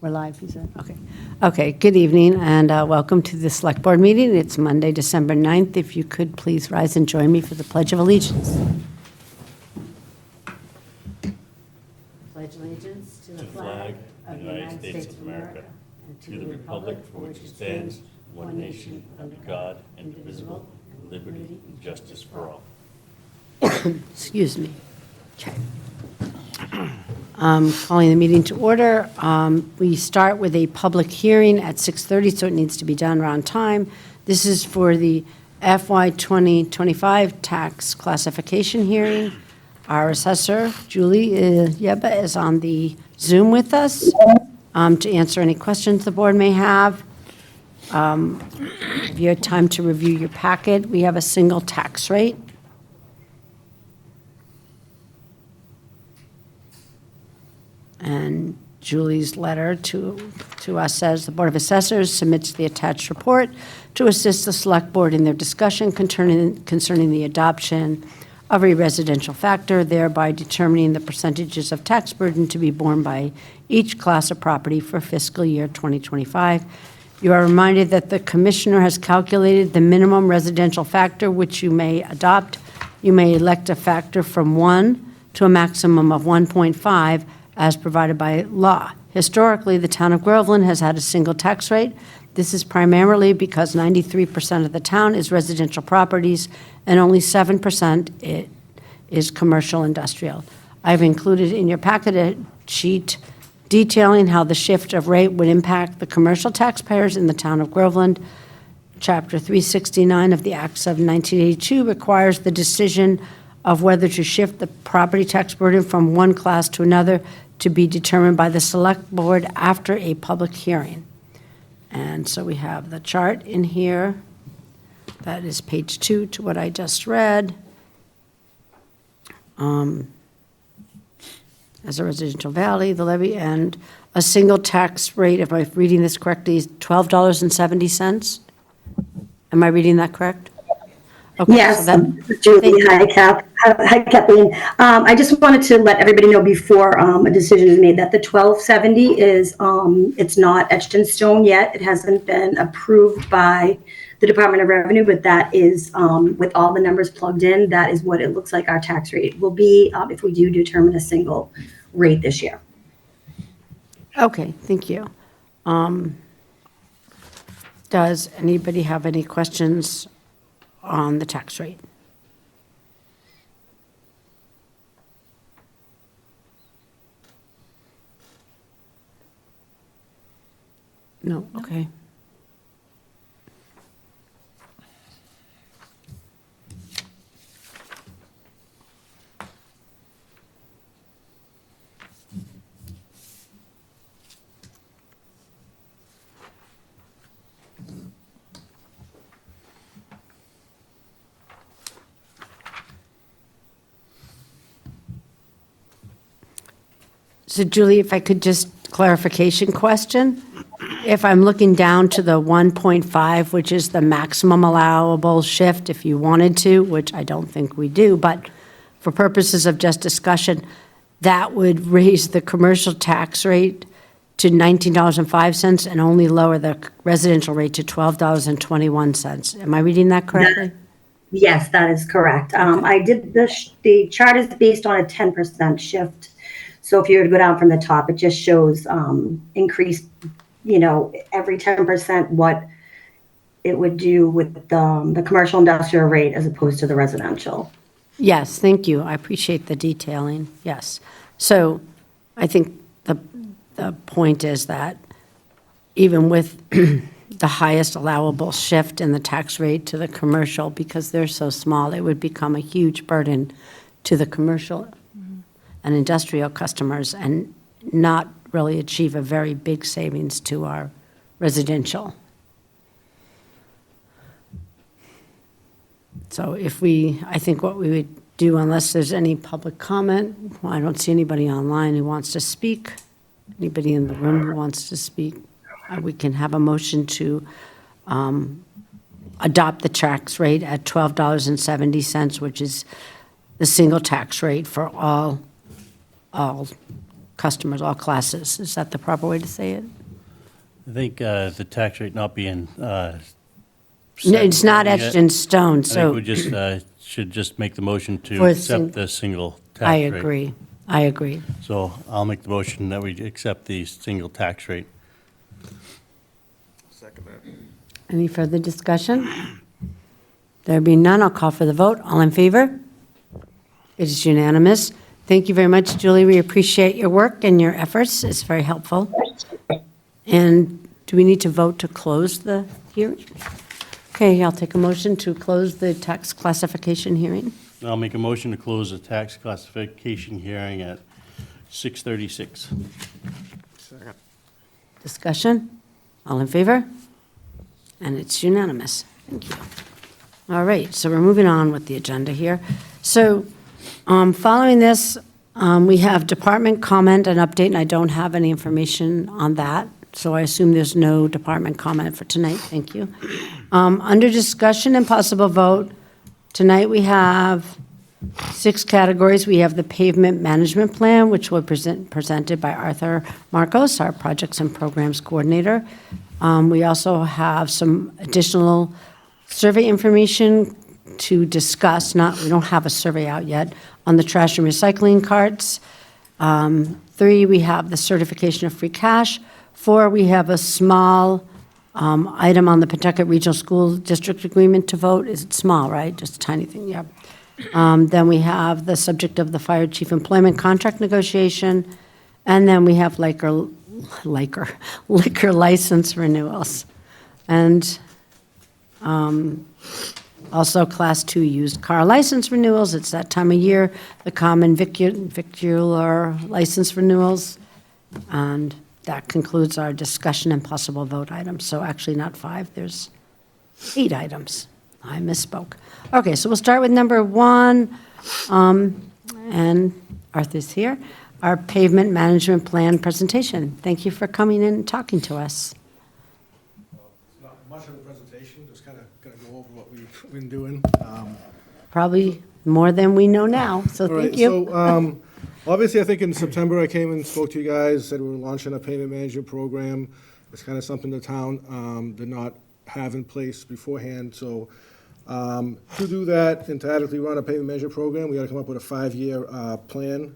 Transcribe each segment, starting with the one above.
We're live, you said? Okay. Okay, good evening, and welcome to the Select Board meeting. It's Monday, December 9th. If you could please rise and join me for the Pledge of Allegiance. Pledge allegiance to the flag of the United States of America and to the republic for which it stands, one nation, under God, indivisible, with liberty and justice for all. Excuse me. Okay. Calling the meeting to order. We start with a public hearing at 6:30, so it needs to be done around time. This is for the FY 2025 tax classification hearing. Our assessor, Julie Yeba, is on the Zoom with us to answer any questions the board may have. If you had time to review your packet, we have a single tax rate. And Julie's letter to us says, the Board of Assessors submits the attached report to assist the Select Board in their discussion concerning the adoption of a residential factor, thereby determining the percentages of tax burden to be borne by each class of property for fiscal year 2025. You are reminded that the Commissioner has calculated the minimum residential factor which you may adopt. You may elect a factor from 1 to a maximum of 1.5 as provided by law. Historically, the town of Groveland has had a single tax rate. This is primarily because 93% of the town is residential properties and only 7% is commercial industrial. I've included in your packet a sheet detailing how the shift of rate would impact the commercial taxpayers in the town of Groveland. Chapter 369 of the Acts of 1982 requires the decision of whether to shift the property tax burden from one class to another to be determined by the Select Board after a public hearing. And so we have the chart in here. That is page 2 to what I just read. As a residential valley, the levy and a single tax rate, if I'm reading this correctly, is $12.70. Am I reading that correct? Okay, yes, so Julie, hi, Kathleen. I just wanted to let everybody know before a decision is made that the 1270 is, it's not etched in stone yet. It hasn't been approved by the Department of Revenue, but that is, with all the numbers plugged in, that is what it looks like our tax rate will be if we do determine a single rate this year. Okay, thank you. Does anybody have any questions on the tax rate? No, okay. So Julie, if I could just clarification question. If I'm looking down to the 1.5, which is the maximum allowable shift if you wanted to, which I don't think we do, but for purposes of just discussion, that would raise the commercial tax rate to $19.05 and only lower the residential rate to $12.21. Am I reading that correctly? Yes, that is correct. I did the chart is based on a 10% shift. So if you were to go down from the top, it just shows increase, every 10% what it would do with the commercial industrial rate as opposed to the residential. Yes, thank you. I appreciate the detailing. Yes. So I think the point is that even with the highest allowable shift in the tax rate to the commercial, because they're so small, it would become a huge burden to the commercial and industrial customers and not really achieve a very big savings to our residential. So I think what we would do, unless there's any public comment, well, I don't see anybody online who wants to speak. Anybody in the room who wants to speak, we can have a motion to adopt the tax rate at $12.70, which is the single tax rate for all customers, all classes. Is that the proper way to say it? I think the tax rate not being No, it's not yet, etched in stone, I think so we just should just make the motion to For a sing- accept the single tax I rate. agree. I agree. So I'll make the motion that we accept the single tax rate. Second that. Any further discussion? There being none, I'll call for the vote. All in favor? It is unanimous. Thank you very much, Julie. We appreciate your work and your efforts. It's very helpful. And do we need to vote to close the hearing? Okay, I'll take a motion to close the tax classification hearing. I'll make a motion to close the tax classification hearing at 6:36. Second. Discussion? All in favor? And it's unanimous. Thank you. All right, so we're moving on with the agenda here. So following this, we have department comment and update, and I don't have any information on that, so I assume there's no department comment for tonight. Thank you. Under discussion and possible vote, tonight we have 6 categories. We have the pavement management plan, which will presented by Arthur Marcos, our projects and programs coordinator. We also have some additional survey information to discuss, we don't have a survey out yet, on the trash and recycling carts. 3, we have the certification of free cash. 4, we have a small item on the Pawtucket Regional School District Agreement to vote. Is it small, right? Just a tiny thing, yeah. Then we have the subject of the fire chief employment contract negotiation. And then we have liquor license renewals. And also Class 2 used car license renewals. It's that time of year, the common vicular license renewals. And that concludes our discussion and possible vote items. So actually not 5, there's 8 items. I misspoke. Okay, so we'll start with number 1, and Arthur's here, our pavement management plan presentation. Thank you for coming in and talking to us. It's not much of a presentation, just kind of going to go over what we've been doing. Probably more than we know now, so All right, thank you. so obviously, I think in September, I came and spoke to you guys, said we were launching a payment management program. It's kind of something the town did not have in place beforehand, so to do that and to adequately run a pavement management program, we got to come up with a 5-year plan,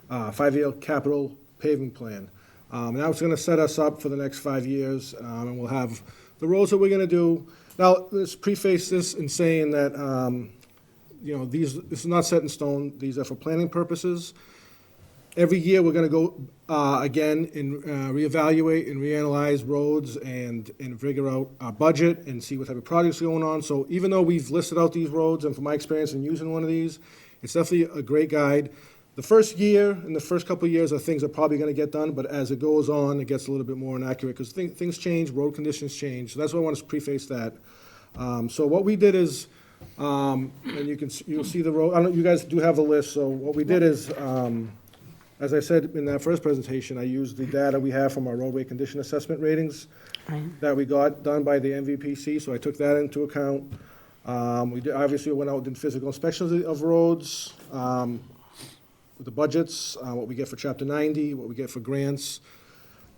5-year capital paving plan. And that's going to set us up for the next 5 years, and we'll have the roads that we're going to do. Now, let's preface this in saying that, this is not set in stone. These are for planning purposes. Every year, we're going to go again and reevaluate and reanalyze roads and figure out our budget and see what type of projects are going on. So even though we've listed out these roads, and from my experience in using one of these, it's definitely a great guide. The first year and the first couple of years are things that are probably going to get done, but as it goes on, it gets a little bit more inaccurate because things change, road conditions change. So that's why I want to preface that. So what we did is, and you'll see the road. I don't know, you guys do have a list. So what we did is, as I said in that first presentation, I used the data we have from our roadway condition assessment ratings that we got done by the MVPC, so I took that into account. Obviously went out and did physical inspections of roads, with the budgets, what we get for Chapter 90, what we get for grants.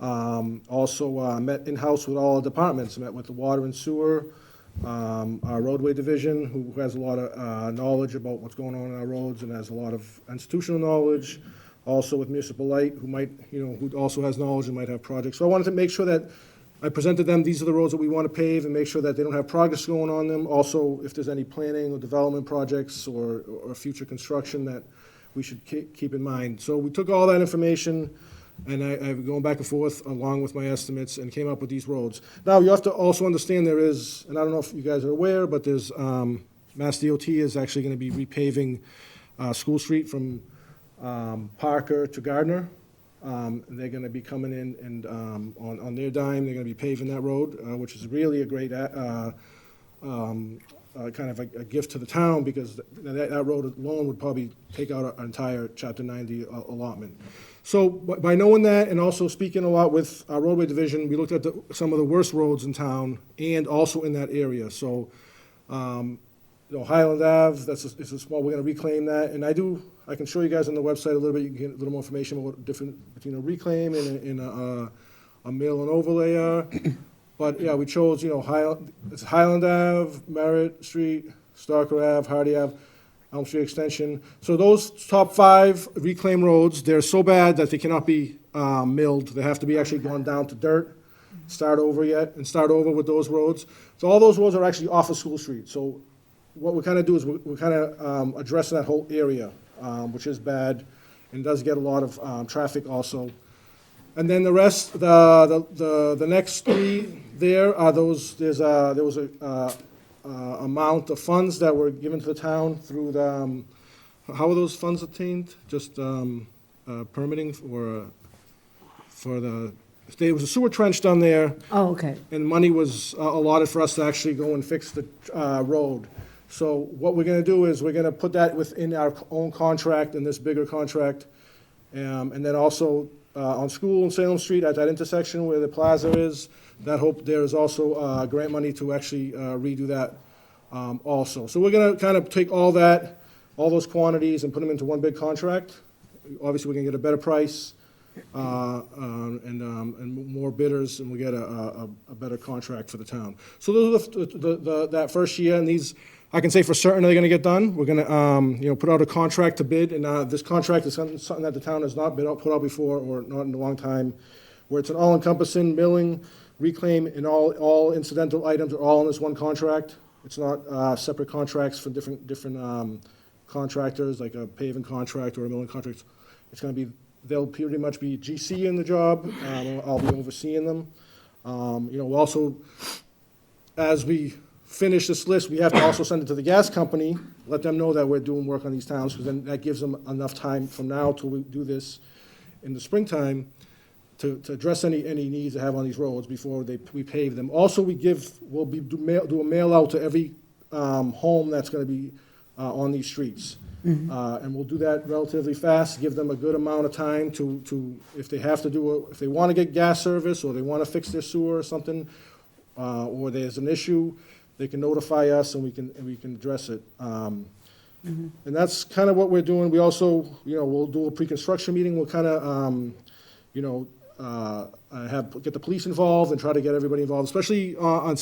Also met in-house with all the departments, met with the water and sewer, our roadway division, who has a lot of knowledge about what's going on in our roads and has a lot of institutional knowledge. Also with Municipal Light, who also has knowledge and might have projects. So I wanted to make sure that I presented them, these are the roads that we want to pave, and make sure that they don't have progress going on them. Also, if there's any planning or development projects or future construction that we should keep in mind. So we took all that information, and I've gone back and forth along with my estimates and came up with these roads. Now, you have to also understand there is, and I don't know if you guys are aware, but there's, Mass DOT is actually going to be repaving School Street from Parker to Gardner. They're going to be coming in and on their dime, they're going to be paving that road, which is really a great kind of a gift to the town because that road alone would probably take out our entire Chapter 90 allotment. So by knowing that and also speaking a lot with our roadway division, we looked at some of the worst roads in town and also in that area. So Highland Ave, it's a small, we're going to reclaim that. And I do I can show you guys on the website a little bit, you can get a little more information about what different, between a reclaim and a mill and overlay are. But, yeah, we chose, it's Highland Ave, Merritt Street, Starker Ave, Hardy Ave, Elm Street Extension. So those top 5 reclaim roads, they're so bad that they cannot be milled. They have to be actually gone down to dirt, start over with those roads. So all those roads are actually off of School Street. So what we kind of do is we're kind of addressing that whole area, which is bad and does get a lot of traffic also. And then the rest, the next 3 there are those, there was a amount of funds that were given to the town through the, how were those funds obtained? Just permitting for the, there was a sewer trench done there, Oh, okay. and money was allotted for us to actually go and fix the road. So what we're gonna do is we're gonna put that within our own contract, in this bigger contract. And then also on School and Salem Street, at that intersection where the plaza is, there is also grant money to actually redo that also. So we're gonna kind of take all those quantities and put them into one big contract. Obviously, we're gonna get a better price and more bidders, and we get a better contract for the town. So those are that first year, and these, I can say for certain they're gonna get done. We're gonna, put out a contract to bid, and this contract is something that the town has not put out before, or not in a long time, where it's an all-encompassing milling, reclaim, and all incidental items are all in this one contract. It's not separate contracts for different contractors, like a paving contract or a milling contract. It's gonna be, they'll pretty much be GC in the job. I'll be overseeing them. Also, as we finish this list, we have to also send it to the gas company, let them know that we're doing work on these towns, because then that gives them enough time from now till we do this in the springtime to address any needs they have on these roads before we pave them. Also, we'll do a mail out to every home that's gonna be on these streets. And we'll do that relatively fast, give them a good amount of time to if they have to if they want to get gas service, or they want to fix their sewer or something, or there's an issue, they can notify us and we can address it. And that's kind of what we're doing. We also, we'll do a pre-construction meeting. We'll kind of, get the police involved and try to get everybody involved, especially on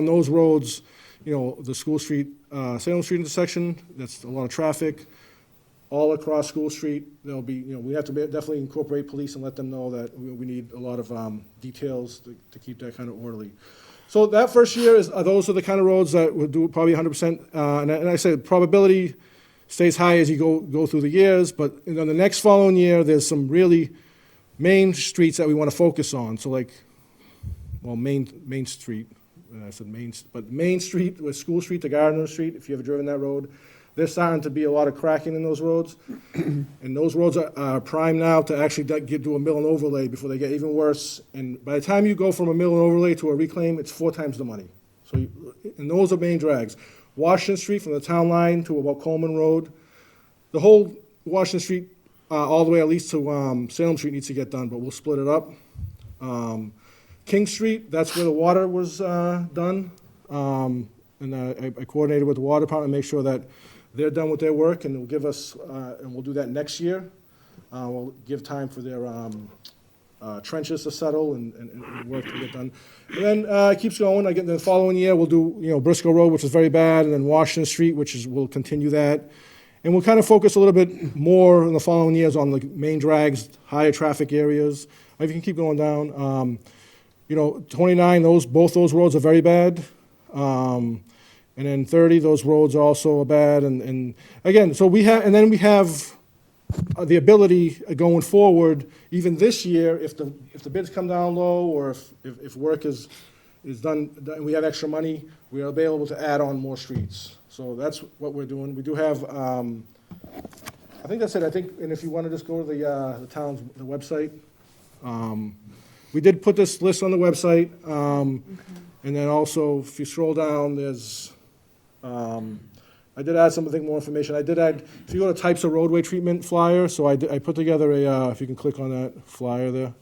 those roads. The School Street, Salem Street intersection, that's a lot of traffic. All across School Street, there'll be, we have to definitely incorporate police and let them know that we need a lot of details to keep that kind of orderly. So that first year, those are the kind of roads that we'll do probably 100%. And I said probability stays high as you go through the years, but in the next following year, there's some really main streets that we want to focus on. So Main Street. I said Main Street, with School Street to Gardner Street, if you've ever driven that road, there's starting to be a lot of cracking in those roads. And those roads are prime now to actually do a mill and overlay before they get even worse. And by the time you go from a mill and overlay to a reclaim, it's 4 times the money. And those are main drags. Washington Street from the town line to about Coleman Road, the whole Washington Street, all the way at least to Salem Street needs to get done, but we'll split it up. King Street, that's where the water was done. And I coordinated with the water department to make sure that they're done with their work, and they'll give us, and we'll do that next year. We'll give time for their trenches to settle and work to get done. And then it keeps going. The following year, we'll do, Briscoe Road, which is very bad, and then Washington Street, we'll continue that. And we'll kind of focus a little bit more in the following years on the main drags, higher traffic areas. If you can keep going down. 29, both those roads are very bad. And then 30, those roads also are bad. And again, so we have the ability going forward, even this year, if the bids come down low, or if work is done, and we have extra money, we are able to add on more streets. So that's what we're doing. We do have, I think that's it. And if you want to just go to the town's website, we did put this list on the website, and then also, if you scroll down, there's, I did add something more information. I did add, if you go to types of roadway treatment flyer, so I put together if you can click on that flyer there,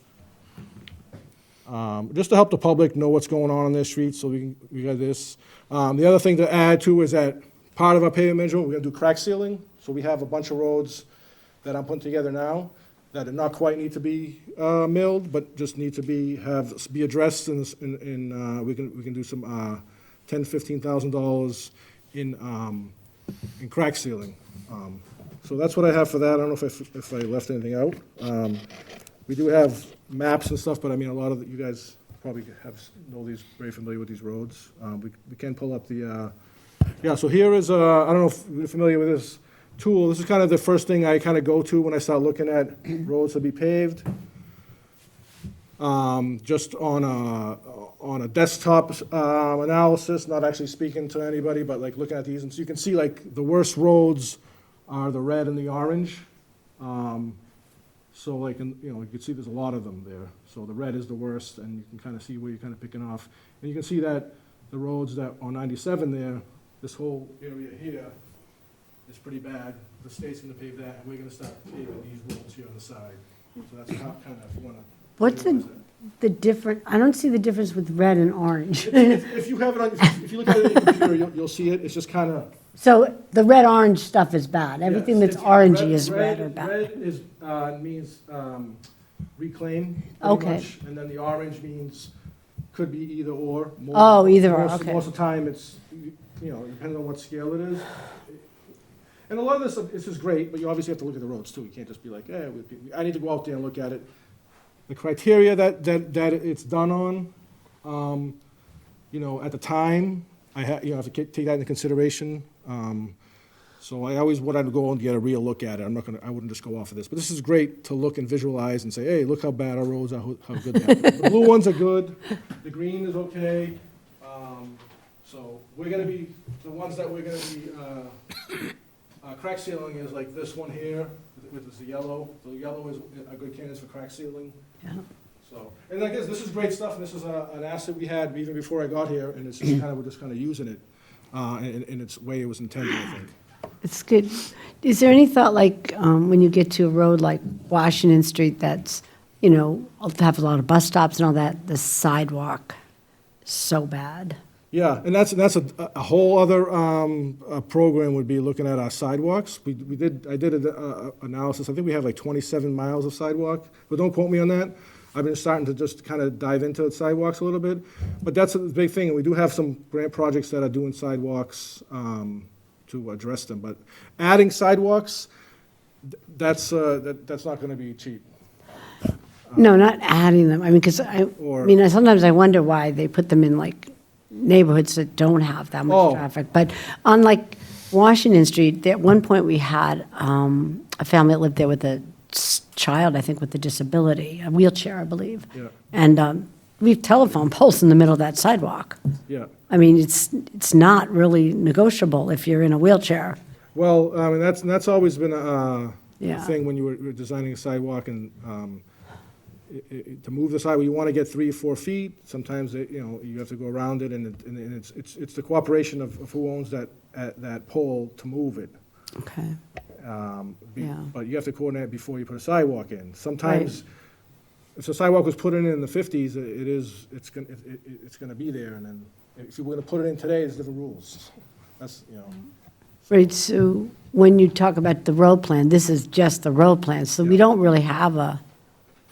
just to help the public know what's going on their streets, so we got this. The other thing to add too is that part of our pavement management, we're gonna do crack sealing. So we have a bunch of roads that I'm putting together now that do not quite need to be milled, but just need to be addressed, and we can do some $10,000-$15,000 in crack sealing. So that's what I have for that. I don't know if I left anything out. We do have maps and stuff, but I mean, a lot of you guys probably very familiar with these roads. We can pull up the, yeah, so here is, I don't know if you're familiar with this tool. This is kind of the first thing I kind of go to when I start looking at roads to be paved. Just on a desktop analysis, not actually speaking to anybody, but like looking at these. And so you can see like the worst roads are the red and the orange. So like, you can see there's a lot of them there. So the red is the worst, and you can kind of see where you're kind of picking off. And you can see that the roads that on 97 there, this whole area here is pretty bad. The state's gonna pave that, and we're gonna start paving these roads here on the side. So that's kind of, if you wanna. What's the difference? I don't see the difference with red and orange. If you have it on, if you look at it in your computer, you'll see it. It's just kind of. So the red-orange stuff is bad. Everything that's orangey is red or bad. Red is, means reclaim, pretty Okay. much, and then the orange means, could be either or. Oh, either or, okay. Most of the time, it's, depending on what scale it is. And a lot of this is great, but you obviously have to look at the roads too. You can't just be like, I need to go out there and look at it. The criteria that it's done on, at the time, I have to take that into consideration. So I always would go and get a real look at it. I wouldn't just go off of this. But this is great to look and visualize and say, hey, look how bad our roads are, how good they are. The blue ones are good, the green is okay. So we're gonna be, the ones that we're gonna be, crack sealing is like this one here, with the yellow. The yellow is a good candidate for crack sealing. Yeah. So, and I guess this is great stuff, and this is an asset we had even before I got here, and it's just we're just kind of using it in its way it was intended, I think. It's good. Is there any thought, like, when you get to a road like Washington Street that's, have a lot of bus stops and all that, the sidewalk is so bad? Yeah, and that's a whole other program would be looking at our sidewalks. I did an analysis. I think we have like 27 miles of sidewalk, but don't quote me on that. I've been starting to just kind of dive into sidewalks a little bit, but that's a big thing. And we do have some grant projects that are doing sidewalks to address them. But adding sidewalks, that's not going to be cheap. No, not adding them. I mean, because sometimes I wonder why they put them in like neighborhoods that don't have that much traffic. But on like Washington Street, at one point we had a family that lived there with a child, I think, with a disability, a wheelchair, I believe. Yeah. And we have telephone poles in the middle of that sidewalk. Yeah. I mean, it's not really negotiable if you're in a wheelchair. Well, I mean, that's always been a Yeah. thing when you were designing a sidewalk, and to move the sidewalk, you want to get 3 or 4 feet. Sometimes you have to go around it, and it's the cooperation of who owns that pole to move it. Okay. Yeah. But you have to coordinate before you put a sidewalk in. Sometimes, if the sidewalk was put in the 50s, it's going to be there, and then if you were going to put it in today, there's different rules. That's Right, so when you talk about the road plan, this is just the road plan, so we don't really have a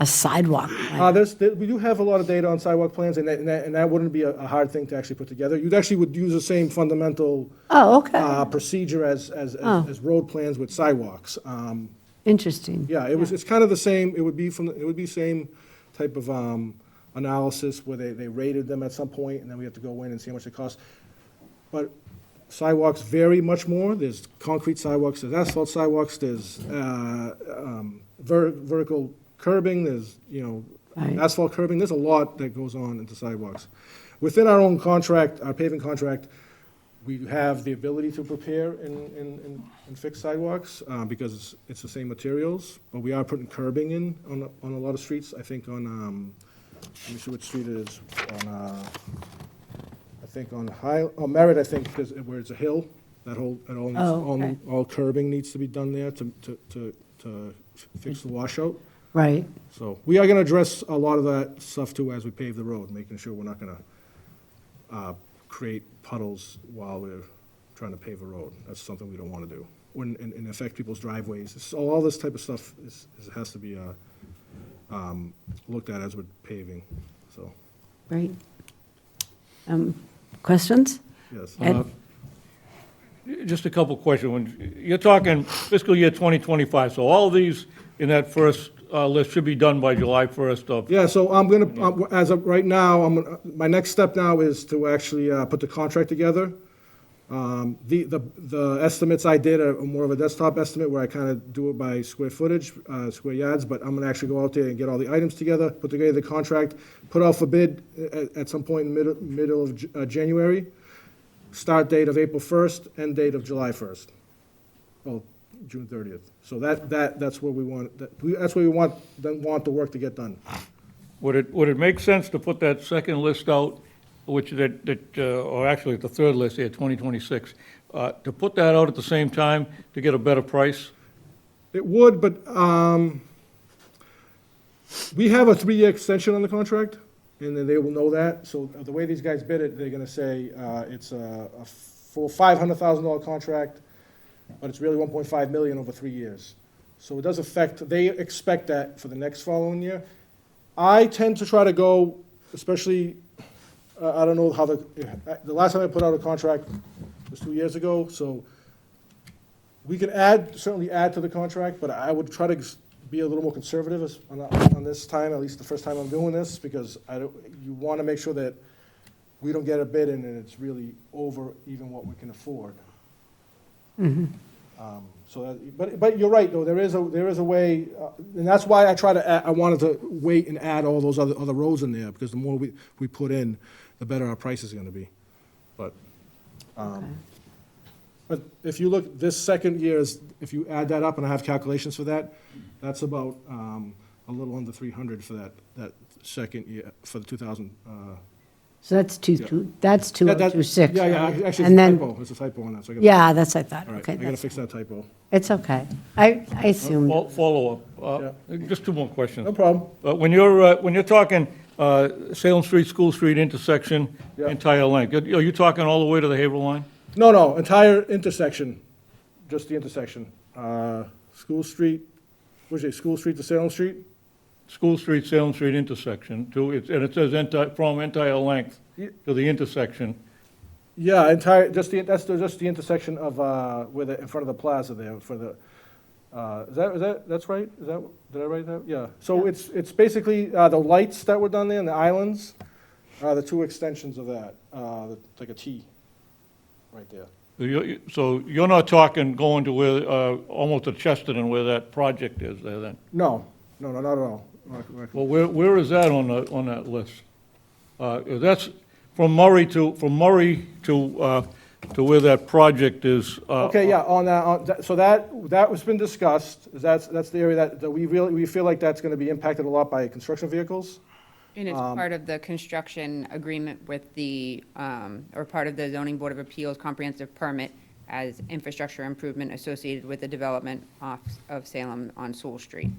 sidewalk plan. We do have a lot of data on sidewalk plans, and that wouldn't be a hard thing to actually put together. You'd actually would use the same fundamental Oh, okay, procedure as road plans with sidewalks. interesting. Yeah, it's kind of the same. It would be same type of analysis where they rated them at some point, and then we have to go in and see how much it costs. But sidewalks vary much more. There's concrete sidewalks, there's asphalt sidewalks, there's vertical curbing, there's Right. asphalt curbing. There's a lot that goes on into sidewalks. Within our own contract, our paving contract, we have the ability to prepare and fix sidewalks because it's the same materials, but we are putting curbing in on a lot of streets. I think on, let me see what street it is, I think on Merritt, I think, where it's a hill, all curbing needs to be done there to fix the washout. Right, So we are going to address a lot of that stuff too as we pave the road, making sure we're not going to create puddles while we're trying to pave a road. That's something we don't want to do. And affect people's driveways. So all this type of stuff has to be looked at as with paving, so, Great. Questions? yes. Ed? Just a couple questions. When you're talking fiscal year 2025, so all of these in that first list should be done by July 1st of, Yeah, so I'm gonna, as of right now, my next step now is to actually put the contract together. The estimates I did are more of a desktop estimate where I kind of do it by square footage, square yards, but I'm gonna actually go out there and get all the items together, put together the contract, put out for bid at some point in middle of January. Start date of April 1st, end date of July 1st. Oh, June 30th. So that's where we want, that's where we want the work to get done. would it make sense to put that second list out, which or actually the third list here, 2026, to put that out at the same time to get a better price? It would, but we have a 3-year extension on the contract, and then they will know that. So the way these guys bid it, they're gonna say it's a full $500,000 contract, but it's really 1.5 million over 3 years. So it does affect, they expect that for the next following year. I tend to try to go, especially, I don't know how the last time I put out a contract was 2 years ago, so we can certainly add to the contract, but I would try to be a little more conservative on this time, at least the first time I'm doing this, because you want to make sure that we don't get a bid in and it's really over even what we can afford. But you're right, though, there is a way, and that's why I wanted to wait and add all those other roads in there, because the more we put in, the better our price is gonna be. But, but if you look, this second year is, if you add that up, and I have calculations for that, that's about a little under 300 for that second year, for the 2000. So that's that's Yeah, 2026. Yeah, right? actually, it's And a then, typo, it's a typo on that, so I gotta. yeah, that's what I thought. All right, Okay, I gotta that's- fix that typo. it's okay. I assumed. Follow-up, just two more questions. No problem. When you're talking Salem Street, School Street intersection, Yeah. entire length, are you talking all the way to the Haverhill line? No, entire intersection, just the intersection. School Street, what's it, School Street to Salem Street? School Street, Salem Street intersection, and it says from entire length to the intersection. Yeah, just the intersection of, in front of the plaza there, for the, that's right? Did I write that? Yeah. So it's basically, the lights that were done there and the islands, the two extensions of that, like a T, right there. So you're not talking going to where, almost to Chesterton where that project is there then? No, not at all. Well, where is that on that list? That's from Murray to where that project is. Okay, yeah, so that was been discussed, that's the area that we feel like that's gonna be impacted a lot by construction vehicles. And it's part of the construction agreement with or part of the zoning board of appeals comprehensive permit as infrastructure improvement associated with the development of Salem on Sewell Street.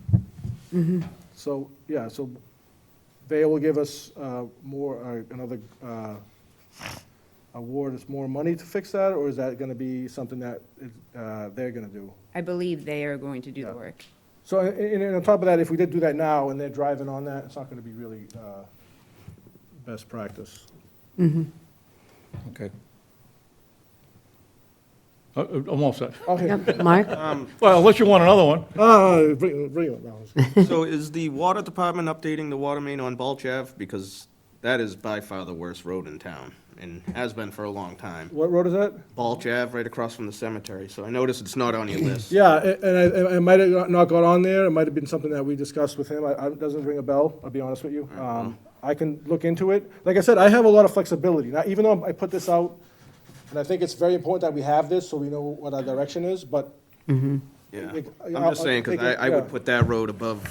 So, yeah, so they will give us another award us more money to fix that, or is that gonna be something that they're gonna do? I believe they are going to do the Yeah. work. So, and on top of that, if we did do that now and they're driving on that, it's not gonna be really best practice. Okay. I'm all set. Okay. Yep, Mark? Well, unless you want another one. Bring it now. So is the water department updating the water main on Balch Ave? Because that is by far the worst road in town, and has been for a long time. What road is that? Balch Ave, right across from the cemetery, so I noticed it's not on your list. Yeah, and I might have not got on there, it might have been something that we discussed with him, it doesn't ring a bell, I'll be honest with you. I can look into it. Like I said, I have a lot of flexibility, now, even though I put this out, and I think it's very important that we have this, so we know what our direction is, but. Yeah, Like, I'm just saying, because I yeah. would put that road above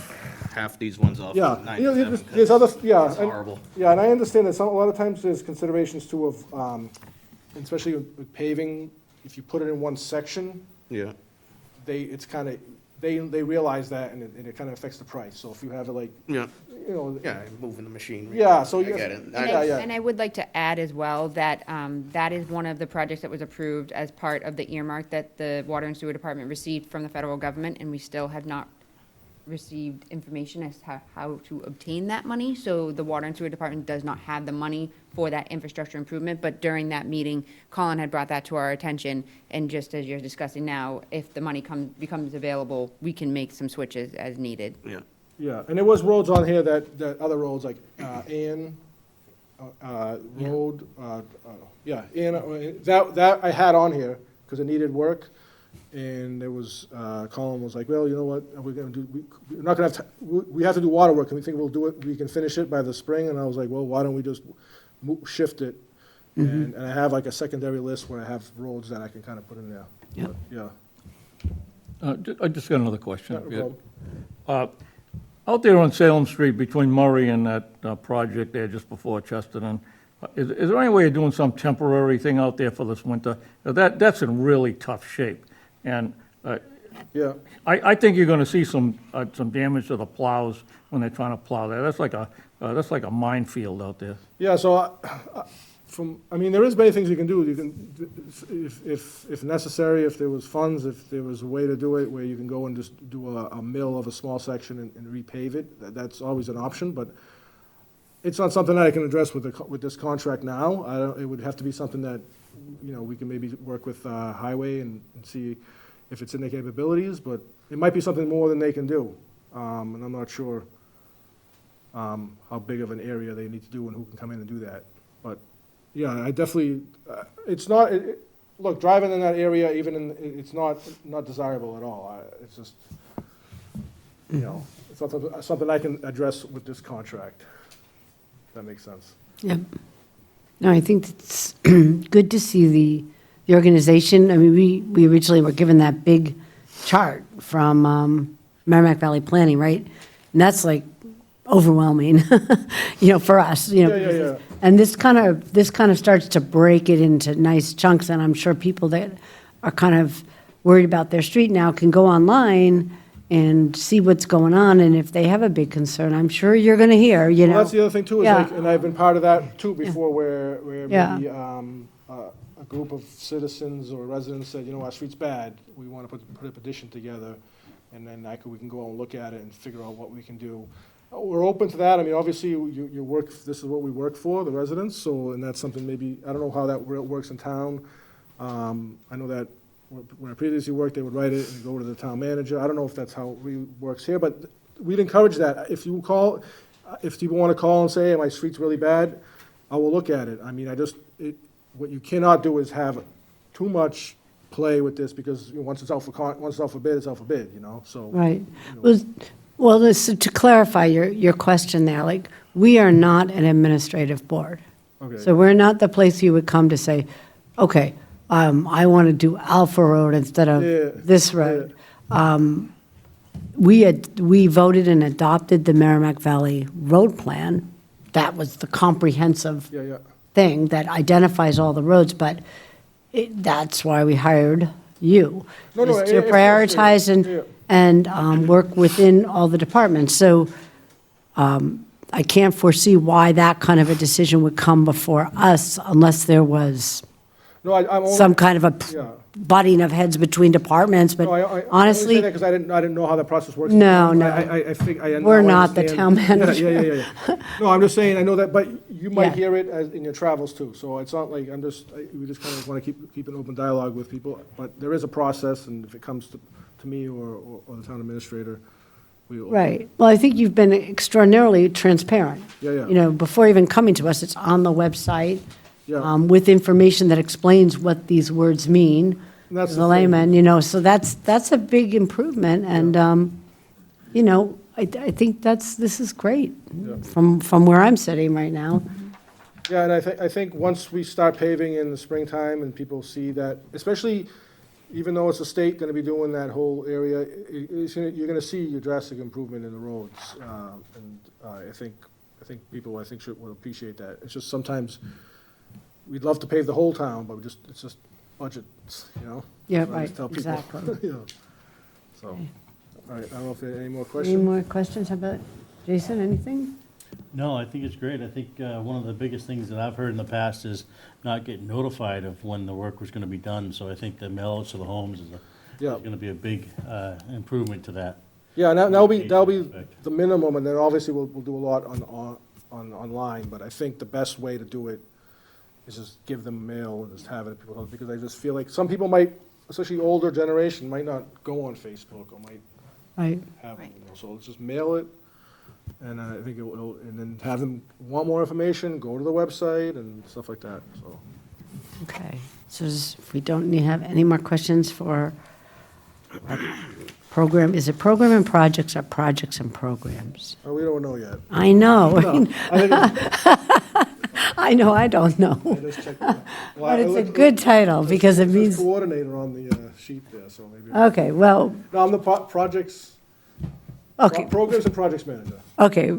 half these ones off. Yeah, 97, there's other, yeah. It's and- horrible. Yeah, and I understand that a lot of times there's considerations too of, especially with paving, if you put it in one section, Yeah, it's kind of, they realize that, and it kind of affects the price. So if you have it like, Yeah, you know, yeah, moving the machinery. Yeah, so I you- get it. And I would like to add as well that that is one of the projects that was approved as part of the earmark that the Water and Sewer Department received from the federal government, and we still have not received information as to how to obtain that money. So the Water and Sewer Department does not have the money for that infrastructure improvement, but during that meeting, Colin had brought that to our attention, and just as you're discussing now, if the money becomes available, we can make some switches as needed. Yeah. yeah, and there was roads on here that other roads like Ann Road, yeah, Ann, that I had on here because it needed work. And there was, Colin was like, well, you know what, we're gonna do, we're not gonna have, we have to do water work, and we think we'll do it, we can finish it by the spring, and I was like, well, why don't we just shift it? And I have like a secondary list where I have roads that I can kind of put in there. Yep. Yeah. I just got another question. No problem. Out there on Salem Street between Murray and that project there just before Chesterton, is there any way of doing some temporary thing out there for this winter? That's in really tough shape. And Yeah, I think you're gonna see some damage to the plows when they're trying to plow there. That's like a minefield out there. yeah, so I mean, there is many things you can do. You can, if necessary, if there was funds, if there was a way to do it where you can go and just do a mill of a small section and repave it, that's always an option, but it's not something that I can address with this contract now. It would have to be something that, you know, we can maybe work with Highway and see if it's in their capabilities, but it might be something more than they can do. And I'm not sure how big of an area they need to do and who can come in and do that. But, yeah, I definitely, it's not, look, driving in that area, it's not desirable at all. It's just, you know, it's not something I can address with this contract. If that makes sense. Yep. No, I think it's good to see the organization. I mean, we originally were given that big chart from Merrimack Valley Planning, right? And that's like overwhelming, you know, for us, you know. Yeah. And this kind of starts to break it into nice chunks, and I'm sure people that are kind of worried about their street now can go online and see what's going on, and if they have a big concern, I'm sure you're gonna hear, you know. Well, that's the other thing too, is Yeah. like, and I've been part of that too before, where Yeah. maybe a group of citizens or residents said, you know, our street's bad, we want to put a petition together, and then we can go and look at it and figure out what we can do. We're open to that. I mean, obviously, you work, this is what we work for, the residents, so, and that's something maybe, I don't know how that works in town. I know that when I previously worked, they would write it and go to the town manager. I don't know if that's how it works here, but we'd encourage that. If people want to call and say, hey, my street's really bad, I will look at it. I mean, what you cannot do is have too much play with this, because, you know, once it's out for bid, it's out for bid, you know, so. Right. Well, so to clarify your question there, like, we are not an administrative board. Okay. So we're not the place you would come to say, okay, I want to do Alpha Road instead of Yeah, this road. We voted and adopted the Merrimack Valley Road Plan. That was the comprehensive Yeah. thing that identifies all the roads, but that's why we hired you. No, is to of course, prioritize yeah. and work within all the departments. So I can't foresee why that kind of a decision would come before us unless there was No, I'm only. some kind of a Yeah. butting of heads between departments, but No, I only say honestly, that because I didn't know how that process works. No, no. I think I. We're now not the understand. town manager. Yeah. No, I'm just saying, I know that, but you might Yeah. hear it in your travels too, so it's not like, we just kind of want to keep an open dialogue with people, but there is a process, and if it comes to me or the town administrator, we will. right. Well, I think you've been extraordinarily transparent. Yeah. You know, before even coming to us, it's on the website. Yeah. With information that explains what these words mean And that's as the a thing. layman, you know, so that's a big improvement, and, you know, I think this is great Yeah. from where I'm sitting right now. Yeah, and I think once we start paving in the springtime and people see that, especially even though it's the state gonna be doing that whole area, you're gonna see a drastic improvement in the roads. And I think people, will appreciate that. It's just sometimes, we'd love to pave the whole town, but it's just budgets, you know? Yeah, So I just right, tell people, exactly. you know, so, All right, I don't know if there are any more Any questions? more questions? How about, Jason, anything? No, I think it's great. I think one of the biggest things that I've heard in the past is not getting notified of when the work was going to be done. So I think the mail-outs to the homes is Yeah. going to be a big improvement to that. Yeah, and that'll be Aspect. the minimum, and then obviously we'll do a lot online, but I think the best way to do it is just give them mail and just have it at people's homes, because I just feel like some people might, especially older generation, might not go on Facebook or might Right. have, so let's just mail it, and I think and then have them want more information, go to the website and stuff like that, so. Okay, so if we don't have any more questions for our program, is it program and projects or projects and programs? Oh, we don't know yet. I know, No, I think I know, I don't know. I just checked it out. Well, But I it's a looked- good title because it says means, Coordinator on the sheet there, so maybe. okay, well, No, I'm the projects, okay, programs and projects manager. okay.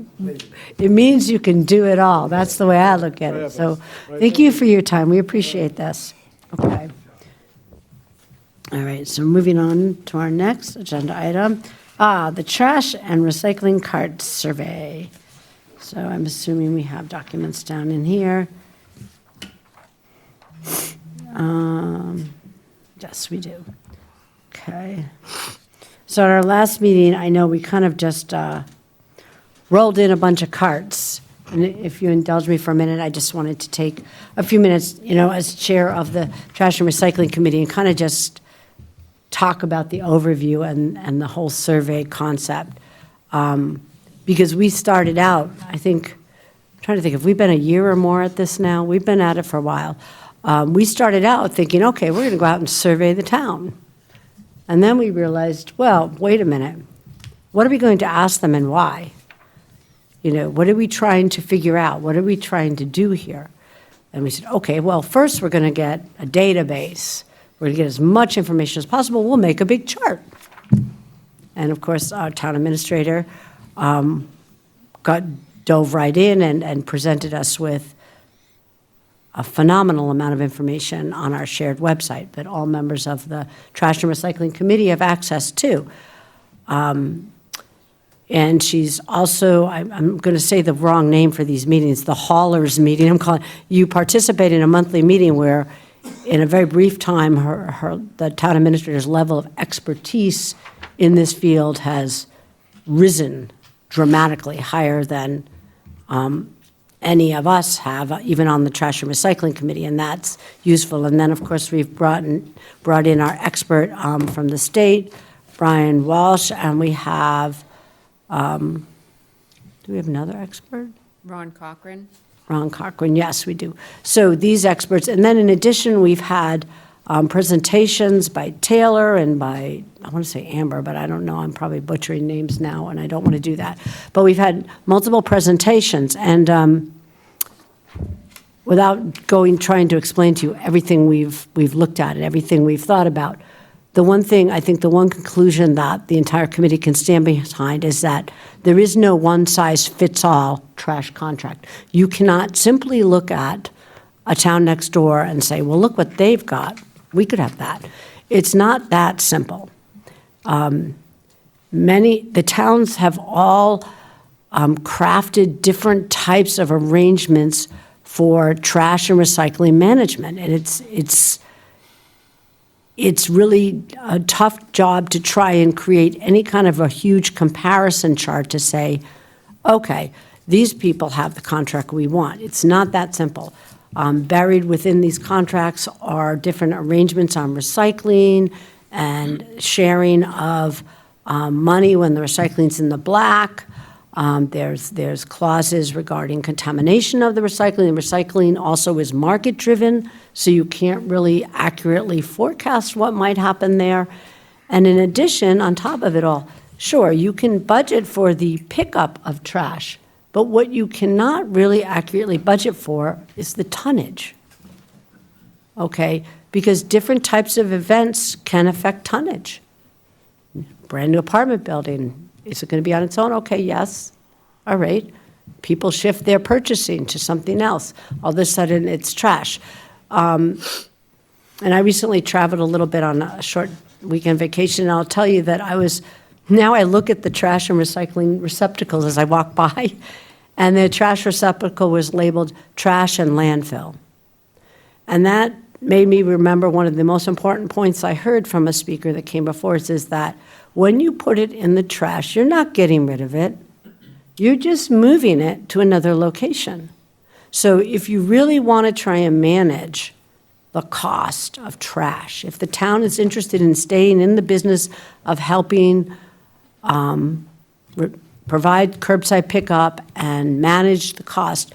It means you can do it all. That's the way I look at it. So thank you for your time. We appreciate this. Okay. All right, so moving on to our next agenda item, the trash and recycling cart survey. So I'm assuming we have documents down in here. Yes, we do. Okay. So at our last meeting, I know we kind of just rolled in a bunch of carts. And if you indulge me for a minute, I just wanted to take a few minutes, as chair of the Trash and Recycling Committee, and kind of just talk about the overview and the whole survey concept. Because we started out, I think, I'm trying to think, have we been a year or more at this now? We've been at it for a while. We started out thinking, okay, we're going to go out and survey the town. And then we realized, well, wait a minute. What are we going to ask them and why? What are we trying to figure out? What are we trying to do here? And we said, okay, well, first we're going to get a database. We're going to get as much information as possible. We'll make a big chart. And of course, our town administrator dove right in and presented us with a phenomenal amount of information on our shared website that all members of the Trash and Recycling Committee have access to. And she's also, I'm going to say the wrong name for these meetings, the haulers meeting. I'm calling, you participate in a monthly meeting where in a very brief time, the town administrator's level of expertise in this field has risen dramatically, higher than any of us have, even on the Trash and Recycling Committee, and that's useful. And then, of course, we've brought in our expert from the state, Brian Walsh, and we have, do we have another expert? Ron Cochran. Ron Cochran, yes, we do. So these experts, and then in addition, we've had presentations by Taylor and by, I want to say Amber, but I don't know, I'm probably butchering names now, and I don't want to do that. But we've had multiple presentations, and without trying to explain to you everything we've looked at and everything we've thought about, the one thing, I think the one conclusion that the entire committee can stand behind is that there is no one-size-fits-all trash contract. You cannot simply look at a town next door and say, well, look what they've got. We could have that. It's not that simple. The towns have all crafted different types of arrangements for trash and recycling management, and it's really a tough job to try and create any kind of a huge comparison chart to say, okay, these people have the contract we want. It's not that simple. Buried within these contracts are different arrangements on recycling and sharing of money when the recycling's in the black. There's clauses regarding contamination of the recycling. The recycling also is market-driven, so you can't really accurately forecast what might happen there. And in addition, on top of it all, sure, you can budget for the pickup of trash, but what you cannot really accurately budget for is the tonnage, okay? Because different types of events can affect tonnage. Brand-new apartment building, is it going to be on its own? Okay, yes. All right. People shift their purchasing to something else. All of a sudden, it's trash. And I recently traveled a little bit on a short weekend vacation, and I'll tell you that I was Now I look at the trash and recycling receptacles as I walk by, and the trash receptacle was labeled trash and landfill. And that made me remember one of the most important points I heard from a speaker that came before us is that when you put it in the trash, you're not getting rid of it. You're just moving it to another location. So if you really want to try and manage the cost of trash, if the town is interested in staying in the business of helping provide curbside pickup and manage the cost,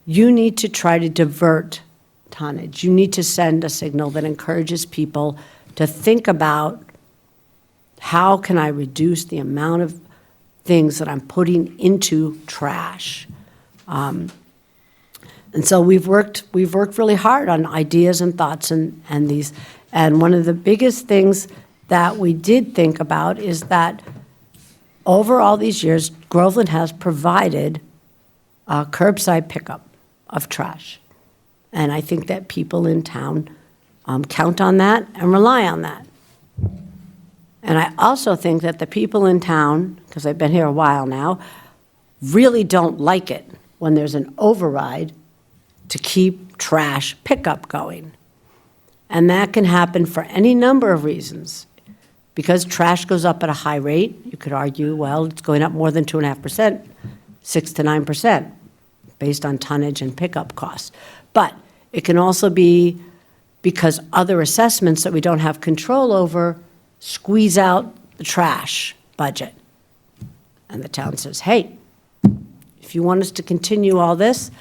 you need to try to divert tonnage. You need to send a signal that encourages people to think about how can I reduce the amount of things that I'm putting into trash. And so we've worked really hard on ideas and thoughts and these. And one of the biggest things that we did think about is that over all these years, Groveland has provided curbside pickup of trash. And I think that people in town count on that and rely on that. And I also think that the people in town, because I've been here a while now, really don't like it when there's an override to keep trash pickup going. And that can happen for any number of reasons. Because trash goes up at a high rate, you could argue, well, it's going up more than 2.5%, 6 to 9%, based on tonnage and pickup costs. But it can also be because other assessments that we don't have control over squeeze out the trash budget. And the town says, hey, if you want us to continue all this,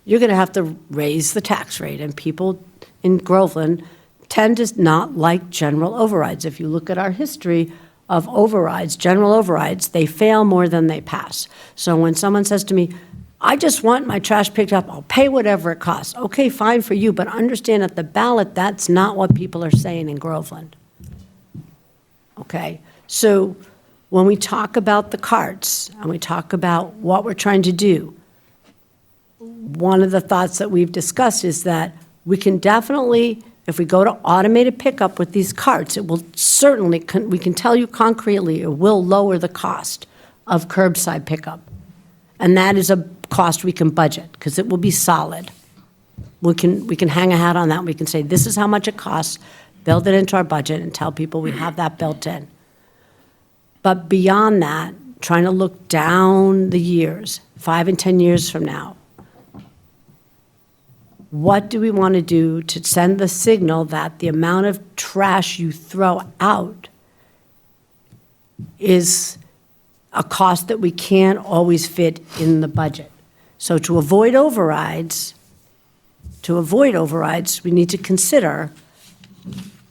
you're going to have to raise the tax rate. And people in Groveland tend to not like general overrides. If you look at our history of overrides, general overrides, they fail more than they pass. So when someone says to me, I just want my trash picked up, I'll pay whatever it costs. Okay, fine for you, but understand at the ballot, that's not what people are saying in Groveland. Okay, so when we talk about the carts and we talk about what we're trying to do, one of the thoughts that we've discussed is that we can definitely, if we go to automated pickup with these carts, it will certainly, we can tell you concretely, it will lower the cost of curbside pickup. And that is a cost we can budget, because it will be solid. We can hang a hat on that. We can say, this is how much it costs, build it into our budget, and tell people we have that built in. But beyond that, trying to look down the years, 5 and 10 years from now, what do we want to do to send the signal that the amount of trash you throw out is a cost that we can't always fit in the budget? So to avoid overrides, we need to consider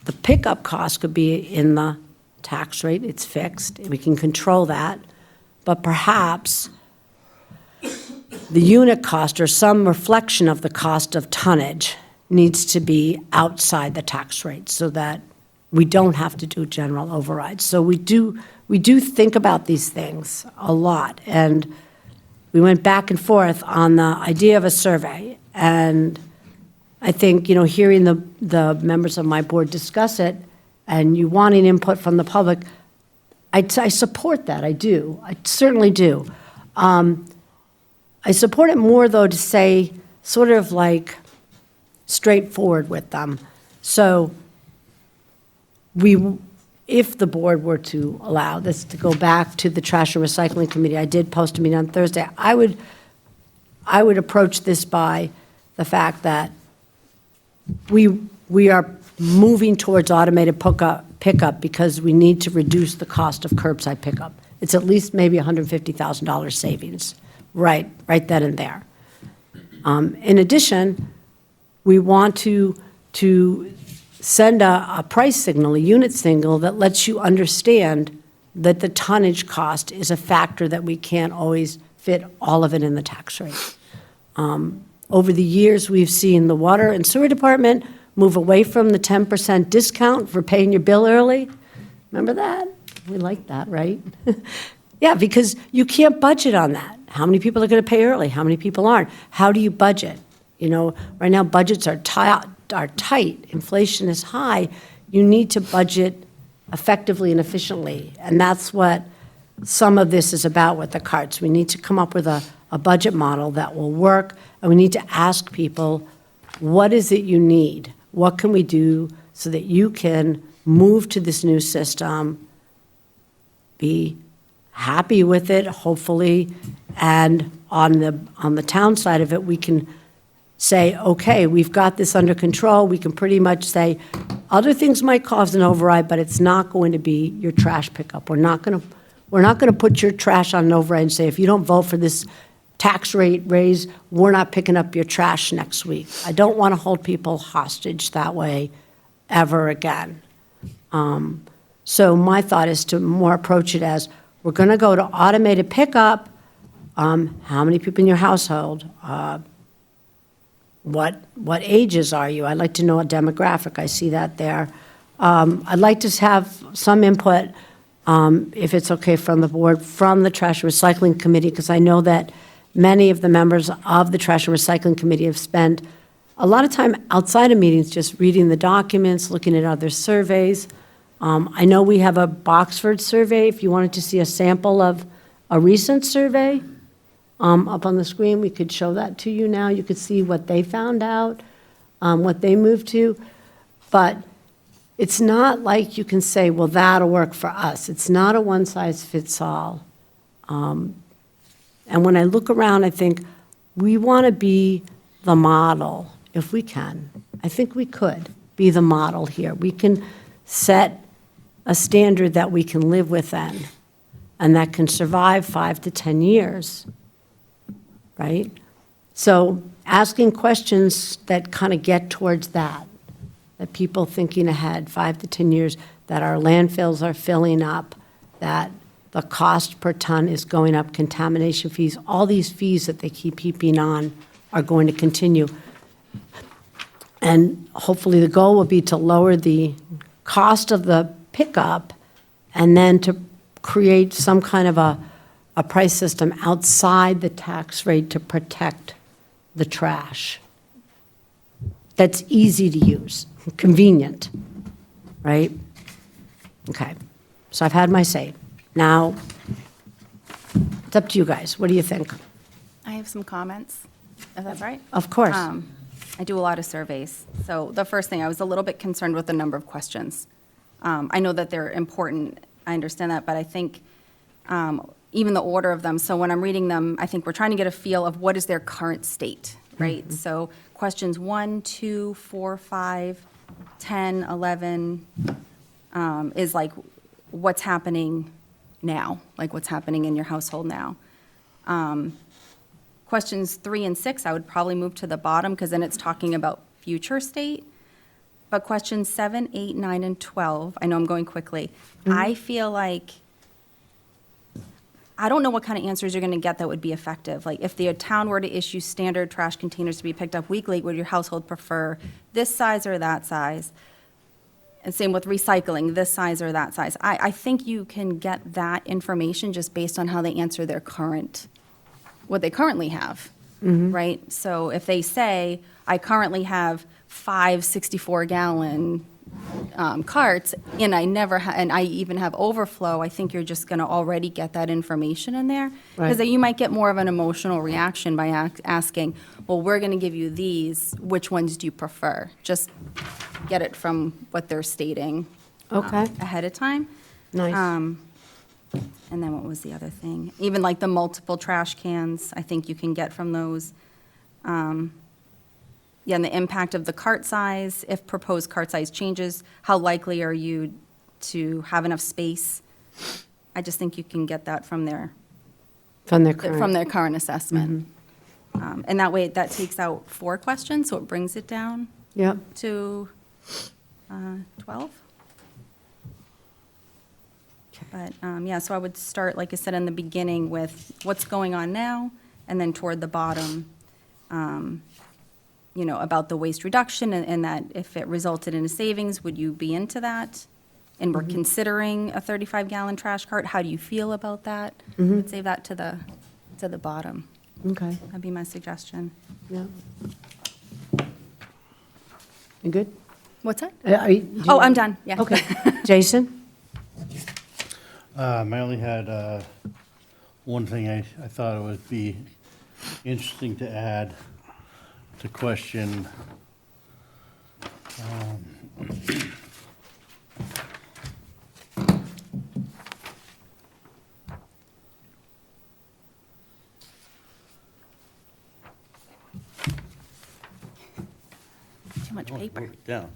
the pickup cost could be in the tax rate, it's fixed, we can control that, but perhaps the unit cost or some reflection of the cost of tonnage needs to be outside the tax rate so that we don't have to do general overrides. So we do think about these things a lot, and we went back and forth on the idea of a survey. And I think, hearing the members of my board discuss it and you wanting input from the public, I support that, I do. I certainly do. I support it more, though, to say sort of like straightforward with them. So if the board were to allow this to go back to the Trash and Recycling Committee, I did post a meeting on Thursday, I would approach this by the fact that we are moving towards automated pickup because we need to reduce the cost of curbside pickup. It's at least maybe $150,000 savings, right then and there. In addition, we want to send a price signal, a unit signal that lets you understand that the tonnage cost is a factor that we can't always fit all of it in the tax rate. Over the years, we've seen the Water and Sewer Department move away from the 10% discount for paying your bill early. Remember that? We like that, right? Yeah, because you can't budget on that. How many people are going to pay early? How many people aren't? How do you budget? Right now budgets are tight. Inflation is high. You need to budget effectively and efficiently. And that's what some of this is about with the carts. We need to come up with a budget model that will work, and we need to ask people, what is it you need? What can we do so that you can move to this new system, be happy with it, hopefully, and on the town side of it, we can say, okay, we've got this under control. We can pretty much say, other things might cause an override, but it's not going to be your trash pickup. We're not going to put your trash on an override and say, if you don't vote for this tax rate raise, we're not picking up your trash next week. I don't want to hold people hostage that way ever again. So my thought is to more approach it as, we're going to go to automated pickup. How many people in your household? What ages are you? I'd like to know a demographic. I see that there. I'd like to have some input, if it's okay from the board, from the Trash and Recycling Committee, because I know that many of the members of the Trash and Recycling Committee have spent a lot of time outside of meetings just reading the documents, looking at other surveys. I know we have a Boxford survey. If you wanted to see a sample of a recent survey, up on the screen, we could show that to you now. You could see what they found out, what they moved to. But it's not like you can say, well, that'll work for us. It's not a one-size-fits-all. And when I look around, I think we want to be the model, if we can. I think we could be the model here. We can set a standard that we can live within and that can survive 5 to 10 years. Right? So asking questions that kind of get towards that people thinking ahead 5 to 10 years, that our landfills are filling up, that the cost per ton is going up, contamination fees, all these fees that they keep heaping on are going to continue. And hopefully the goal will be to lower the cost of the pickup and then to create some kind of a price system outside the tax rate to protect the trash. That's easy to use, convenient, right? Okay, so I've had my say. Now, it's up to you guys. What do you think? I have some comments, if that's right. Of course. I do a lot of surveys. So the first thing, I was a little bit concerned with the number of questions. I know that they're important, I understand that, but I think even the order of them, so when I'm reading them, I think we're trying to get a feel of what is their current state, right? So questions 1, 2, 4, 5, 10, 11 is like what's happening now, like what's happening in your household now. Questions 3 and 6, I would probably move to the bottom because then it's talking about future state. But questions 7, 8, 9, and 12, I know I'm going quickly. I feel like I don't know what kind of answers you're going to get that would be effective. Like if the town were to issue standard trash containers to be picked up weekly, would your household prefer this size or that size? And same with recycling, this size or that size. I think you can get that information just based on how they answer their what they currently have, right? So if they say, I currently have 5 64-gallon carts, and and I even have overflow, I think you're just going to already get that information in there. Because Right. you might get more of an emotional reaction by asking, well, we're going to give you these, which ones do you prefer? Just get it from what they're stating Okay. ahead of time. Nice. And then what was the other thing? Even like the multiple trash cans, I think you can get from those. Yeah, and the impact of the cart size, if proposed cart size changes, how likely are you to have enough space? I just think you can get that from their current assessment. And that way, that takes out 4 questions, so it brings it down Yep. to 12. But, yeah, so I would start, like I said in the beginning, with what's going on now, and then toward the bottom, about the waste reduction, and that if it resulted in a savings, would you be into that? And we're considering a 35-gallon trash cart, how do you feel about that? I'd save that to the bottom. Okay. That'd be my suggestion. Yeah. You good? What's that? Do Oh, I'm done, yeah. Okay. Jason? I only had one thing I thought it would be interesting to add to question. Too much Oh, paper. wrote it down.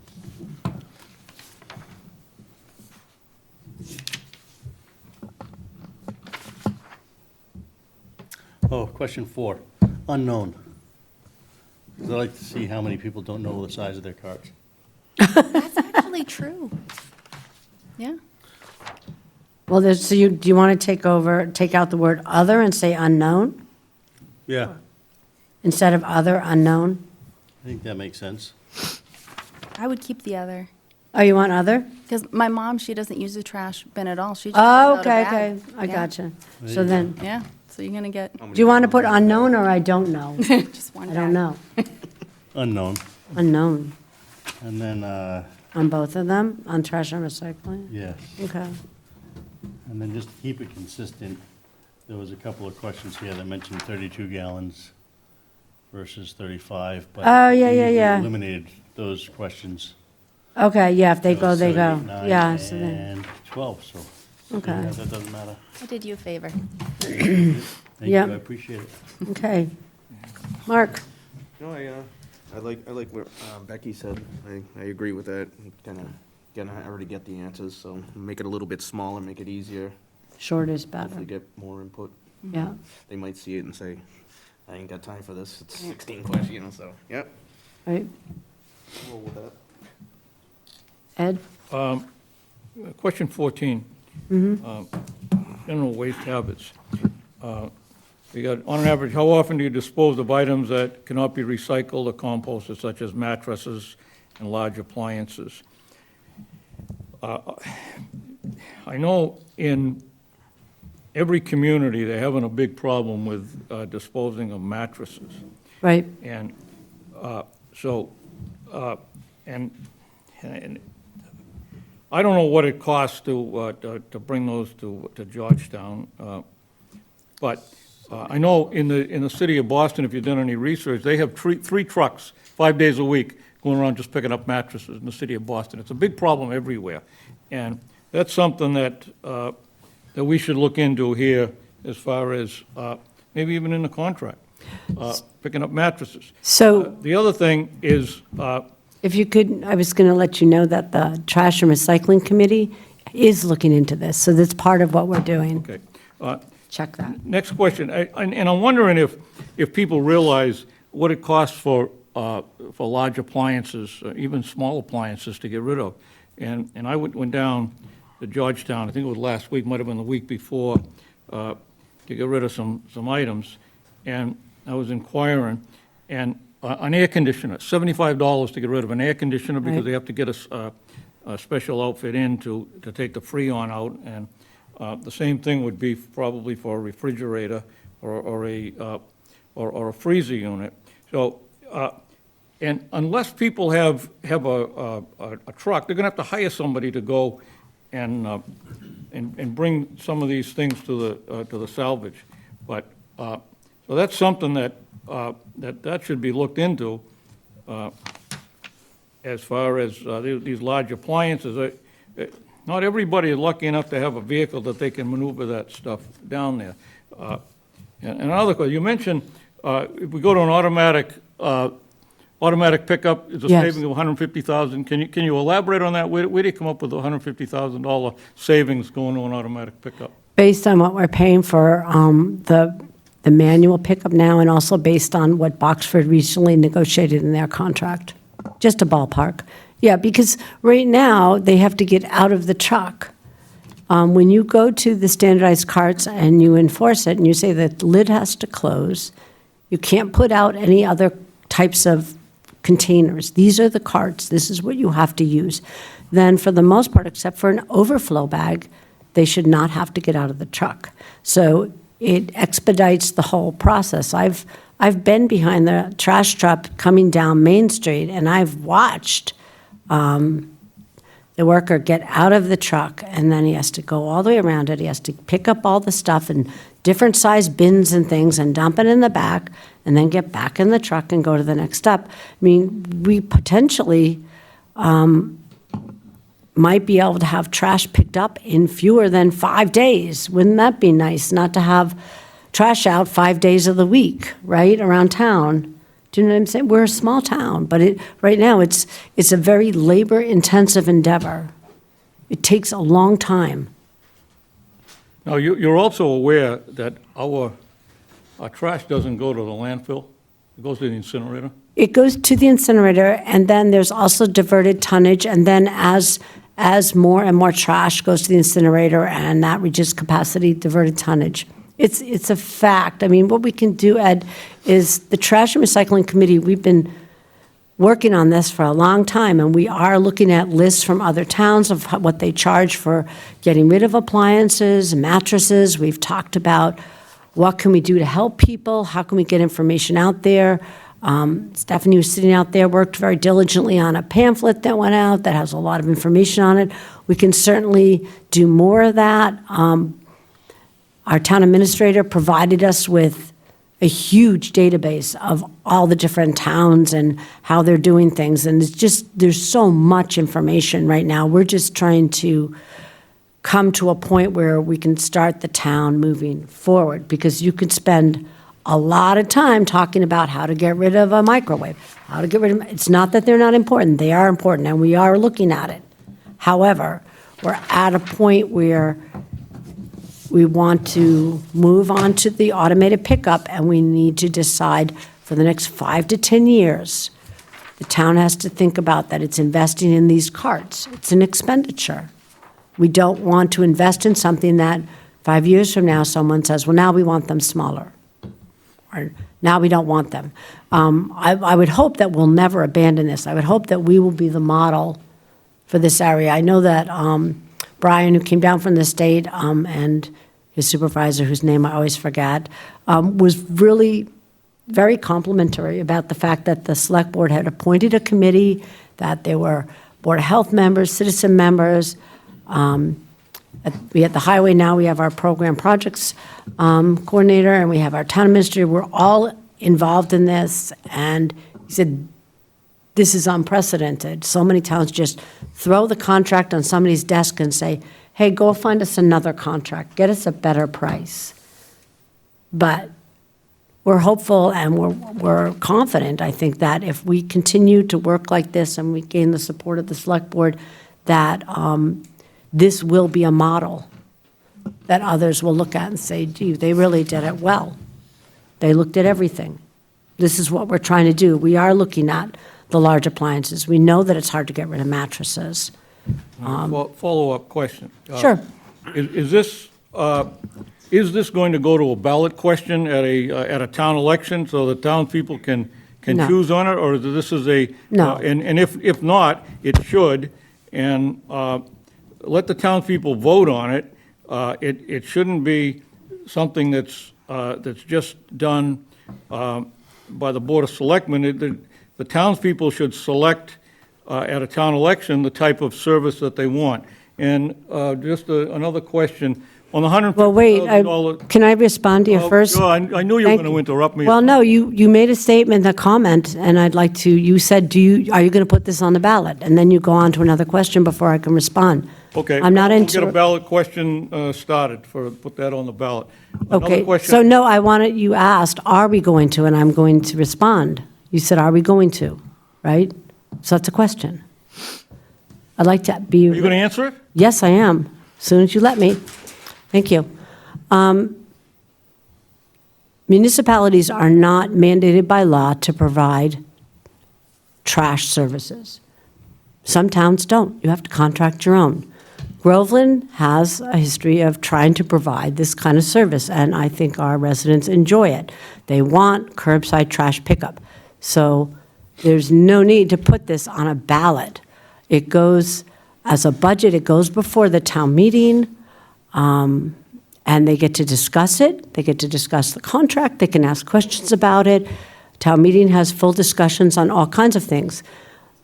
Oh, question 4, unknown. 'Cause I like to see how many people don't know the size of their carts. That's actually true. Yeah. Well, so do you want to take out the word other and say unknown Yeah. instead of other unknown? I think that makes sense. I would keep the other. Oh, you want other? Because my mom, she doesn't use the trash bin at all. She just Oh, throws out a okay, bag. okay, I Yeah. gotcha. There So you go. then, Yeah, so you're gonna get do you want to put unknown or I don't know? just one I don't bag. know. Unknown. Unknown And then, on both of them, on trash and recycling? yes. Okay. And then just to keep it consistent, there was a couple of questions here that mentioned 32 gallons versus 35, but. Oh, yeah, we yeah, yeah. Eliminated those questions. Okay, yeah, if they go, they go. 7, 8, 9, Yeah, so then, And 12, so. Okay. Yeah, that doesn't matter. I did you a favor. Thank you, Yep. I appreciate it. okay. Mark? No, I like what Becky said. I agree with that. I already get the answers, so make it a little bit smaller, make it easier. Short is better, Hopefully get more input. yeah. They might see it and say, I ain't got time for this. It's 16 questions, so, yep. Right, Roll with that. Ed? Question 14. General waste habits. We got, on average, how often do you dispose of items that cannot be recycled or composted, such as mattresses and large appliances? I know in every community, they're having a big problem with disposing of mattresses. Right, And so, and I don't know what it costs to bring those to Georgetown, but I know in the city of Boston, if you've done any research, they have three trucks, 5 days a week, going around just picking up mattresses in the city of Boston. It's a big problem everywhere. And that's something that we should look into here as far as, maybe even in the contract, picking up mattresses. so The other thing is, if you could, I was going to let you know that the Trash and Recycling Committee is looking into this, so that's part of what we're doing. okay, Check that. next question, and I'm wondering if people realize what it costs for large appliances, even small appliances, to get rid of. And I went down to Georgetown, I think it was last week, might have been the week before, to get rid of some items. And I was inquiring, and an air conditioner, $75 to get rid of an air conditioner because Right. they have to get a special outfit in to take the Freon out. And the same thing would be probably for a refrigerator or a freezer unit. So, and unless people have a truck, they're gonna have to hire somebody to go and bring some of these things to the salvage. But, so that's something that should be looked into, as far as these large appliances. Not everybody is lucky enough to have a vehicle that they can maneuver that stuff down there. And another question, you mentioned, if we go to an automatic pickup, is a Yes. saving of $150,000. Can you elaborate on that? Where do you come up with the $150,000 savings going to an automatic pickup? Based on what we're paying for the manual pickup now, and also based on what Boxford recently negotiated in their contract. Just a ballpark. Yeah, because right now, they have to get out of the truck. When you go to the standardized carts and you enforce it, and you say that the lid has to close, you can't put out any other types of containers. These are the carts, this is what you have to use. Then, for the most part, except for an overflow bag, they should not have to get out of the truck. So it expedites the whole process. I've been behind the trash truck coming down Main Street, and I've watched the worker get out of the truck, and then he has to go all the way around it. He has to pick up all the stuff in different size bins and things and dump it in the back, and then get back in the truck and go to the next step. I mean, we potentially might be able to have trash picked up in fewer than 5 days. Wouldn't that be nice, not to have trash out 5 days of the week, right, around town? Do you know what I'm saying? We're a small town, but right now, it's a very labor-intensive endeavor. It takes a long time. Now, you're also aware that our trash doesn't go to the landfill, it goes to the incinerator? It goes to the incinerator, and then there's also diverted tonnage, and then as more and more trash goes to the incinerator, and that reaches capacity, diverted tonnage. It's a fact. I mean, what we can do, Ed, is the Trash and Recycling Committee, we've been working on this for a long time, and we are looking at lists from other towns of what they charge for getting rid of appliances, mattresses. We've talked about what can we do to help people, how can we get information out there. Stephanie was sitting out there, worked very diligently on a pamphlet that went out that has a lot of information on it. We can certainly do more of that. Our town administrator provided us with a huge database of all the different towns and how they're doing things. And it's just, there's so much information right now. We're just trying to come to a point where we can start the town moving forward, because you could spend a lot of time talking about how to get rid of a microwave, how to get rid of, it's not that they're not important, they are important, and we are looking at it. However, we're at a point where we want to move on to the automated pickup, and we need to decide for the next 5 to 10 years, the town has to think about that it's investing in these carts. It's an expenditure. We don't want to invest in something that 5 years from now, someone says, well, now we want them smaller, or now we don't want them. I would hope that we'll never abandon this. I would hope that we will be the model for this area. I know that Brian, who came down from the state, and his supervisor, whose name I always forget, was really very complimentary about the fact that the select board had appointed a committee, that there were Board of Health members, citizen members. We at the highway now, we have our program projects coordinator, and we have our town administrator. We're all involved in this, and he said, this is unprecedented. So many towns just throw the contract on somebody's desk and say, hey, go find us another contract, get us a better price. But we're hopeful and we're confident, I think, that if we continue to work like this and we gain the support of the select board, that this will be a model that others will look at and say, gee, they really did it well. They looked at everything. This is what we're trying to do. We are looking at the large appliances. We know that it's hard to get rid of mattresses. Follow-up question. Sure. Is this going to go to a ballot question at a town election so the town people can No. choose on it? Or this is a? No. And if not, it should, and let the town people vote on it. It shouldn't be something that's just done by the Board of Selectmen. The townspeople should select at a town election the type of service that they want. And just another question, on the $150,000. Well, wait, can I respond to you first? Sure, I knew you were Thank going to interrupt me. Well, no, you made a statement, a comment, and I'd like to, you said, are you going to put this on the ballot? And then you go on to another question before I can respond. Okay. I'm not We'll into. get a ballot question started, put that on the ballot. Another Okay, question- so no, you asked, are we going to, and I'm going to respond. You said, are we going to, right? So that's a question. I'd like to be. Are you going to answer it? Yes, I am, as soon as you let me. Thank you. Municipalities are not mandated by law to provide trash services. Some towns don't. You have to contract your own. Groveland has a history of trying to provide this kind of service, and I think our residents enjoy it. They want curbside trash pickup. So there's no need to put this on a ballot. It goes, as a budget, it goes before the town meeting, and they get to discuss it. They get to discuss the contract. They can ask questions about it. Town meeting has full discussions on all kinds of things.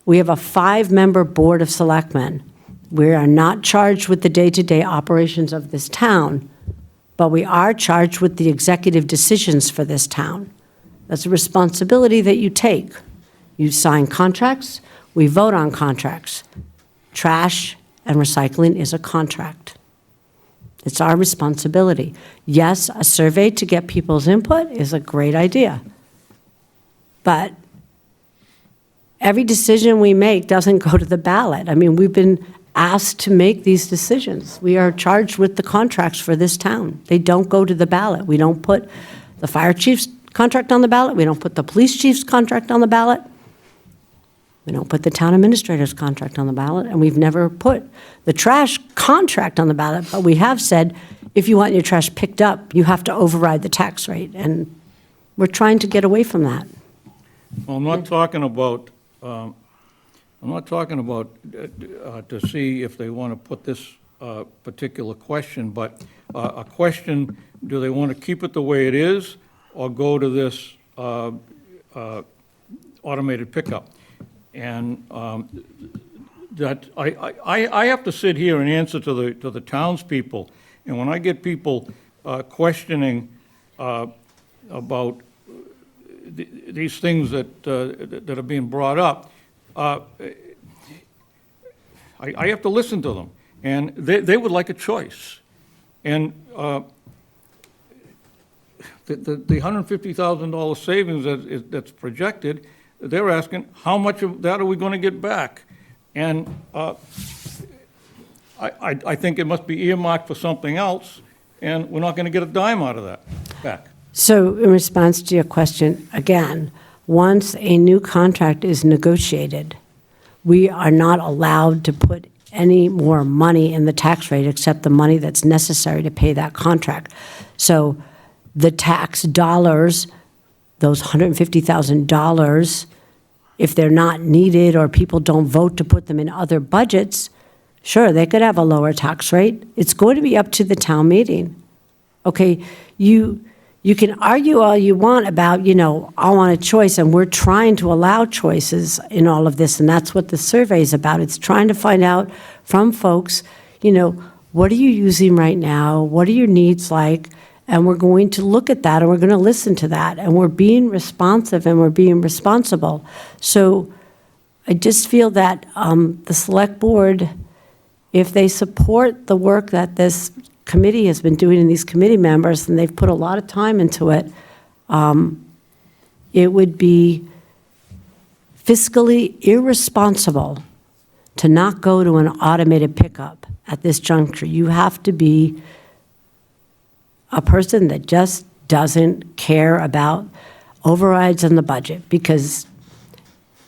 We have a 5-member board of selectmen, We are not charged with the day-to-day operations of this town, but we are charged with the executive decisions for this town. That's a responsibility that you take. You sign contracts, we vote on contracts. Trash and recycling is a contract. It's our responsibility. Yes, a survey to get people's input is a great idea. But every decision we make doesn't go to the ballot. I mean, we've been asked to make these decisions. We are charged with the contracts for this town. They don't go to the ballot. We don't put the fire chief's contract on the ballot. We don't put the police chief's contract on the ballot. We don't put the town administrator's contract on the ballot, and we've never put the trash contract on the ballot, but we have said, if you want your trash picked up, you have to override the tax rate, and we're trying to get away from that. Well, I'm not talking about, to see if they want to put this particular question, but a question, do they want to keep it the way it is or go to this automated pickup? And that, I have to sit here and answer to the townspeople, and when I get people questioning about these things that are being brought up, I have to listen to them, and they would like a choice. And the $150,000 savings that's projected, they're asking, how much of that are we going to get back? And I think it must be earmarked for something else, and we're not going to get a dime out of that back. So in response to your question, again, once a new contract is negotiated, we are not allowed to put any more money in the tax rate except the money that's necessary to pay that contract. So the tax dollars, those $150,000, if they're not needed or people don't vote to put them in other budgets, sure, they could have a lower tax rate. It's going to be up to the town meeting. Okay, you can argue all you want about, I want a choice, and we're trying to allow choices in all of this, and that's what the survey is about. It's trying to find out from folks, what are you using right now? What are your needs like? And we're going to look at that, and we're going to listen to that, and we're being responsive, and we're being responsible. So I just feel that the select board, if they support the work that this committee has been doing, and these committee members, and they've put a lot of time into it, it would be fiscally irresponsible to not go to an automated pickup at this juncture. You have to be a person that just doesn't care about overrides on the budget, because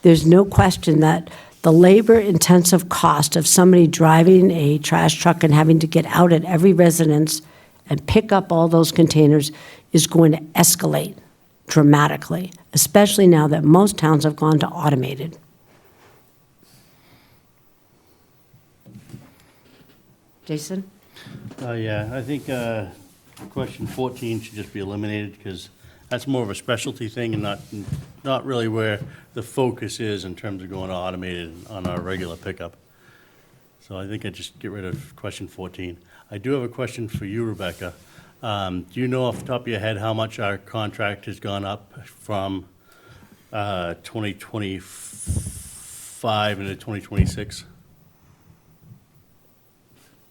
there's no question that the labor-intensive cost of somebody driving a trash truck and having to get out at every residence and pick up all those containers is going to escalate dramatically, especially now that most towns have gone to automated. Jason? Yeah, I think question 14 should just be eliminated, because that's more of a specialty thing and not really where the focus is in terms of going to automated on our regular pickup. So I think I'd just get rid of question 14. I do have a question for you, Rebecca. Do you know off the top of your head how much our contract has gone up from 2025 into 2026?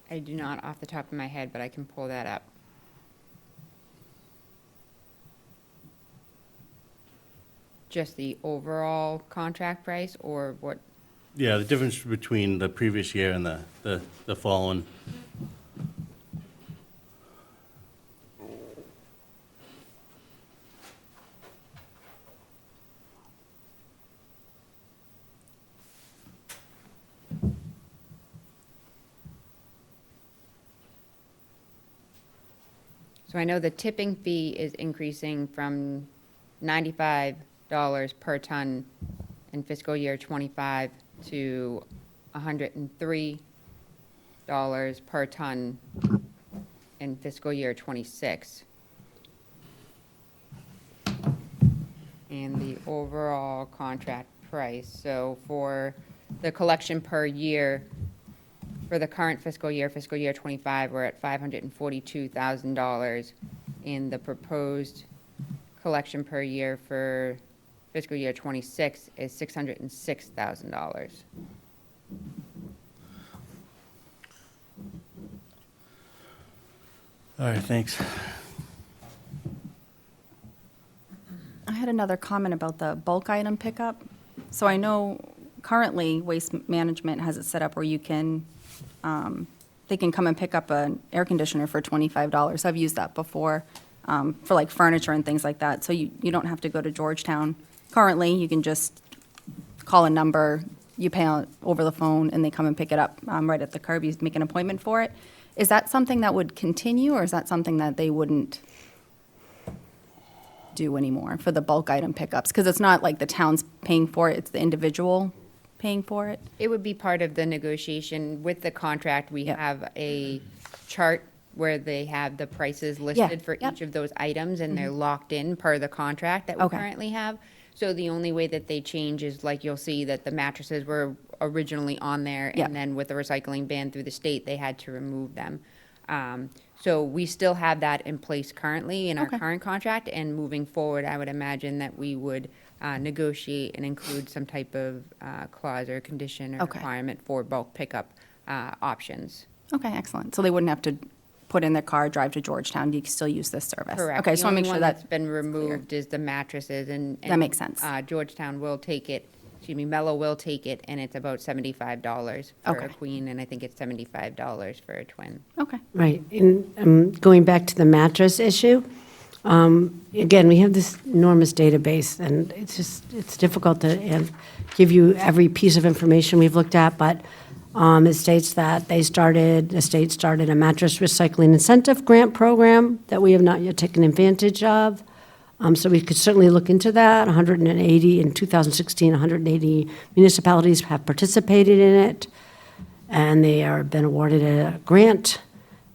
I do not off the top of my head, but I can pull that up. Just the overall contract price, or what? Yeah, the difference between the previous year and the following. So I know the tipping fee is increasing from $95 per ton in fiscal year '25 to $103 per ton in fiscal year '26. And the overall contract price, so for the collection per year for the current fiscal year '25, we're at $542,000, and the proposed collection per year for fiscal year '26 is $606,000. All right, thanks. I had another comment about the bulk item pickup. So I know currently Waste Management has it set up where you can, they can come and pick up an air conditioner for $25. I've used that before, for like furniture and things like that. So you don't have to go to Georgetown. Currently, you can just call a number, you pay over the phone, and they come and pick it up right at the curb. You make an appointment for it. Is that something that would continue, or is that something that they wouldn't do anymore for the bulk item pickups? Because it's not like the town's paying for it, it's the individual paying for it. It would be part of the negotiation. With the contract, we Yep. have a chart where they have the prices Yeah, listed for yep. each of those items, and they're locked in per the contract that we Okay. currently have. So the only way that they change is, like, you'll see that the mattresses were originally on there, Yep. and then with the recycling ban through the state, they had to remove them. So we still have that in place currently in our Okay. current contract, and moving forward, I would imagine that we would negotiate and include some type of clause or condition or Okay. requirement for bulk pickup options. Okay, excellent. So they wouldn't have to put in their car, drive to Georgetown, you can still use this service? Correct. Okay, so I make sure that's that, been removed is the mattresses, and That makes sense. Georgetown will take it. Mello will take it, and it's about $75 for a Okay. queen, and I think it's $75 for a twin. okay, Right, and going back to the mattress issue, again, we have this enormous database, and it's difficult to give you every piece of information we've looked at, but it states that the state started a mattress recycling incentive grant program that we have not yet taken advantage of. So we could certainly look into that. 180, in 2016, 180 municipalities have participated in it, and they are been awarded a grant,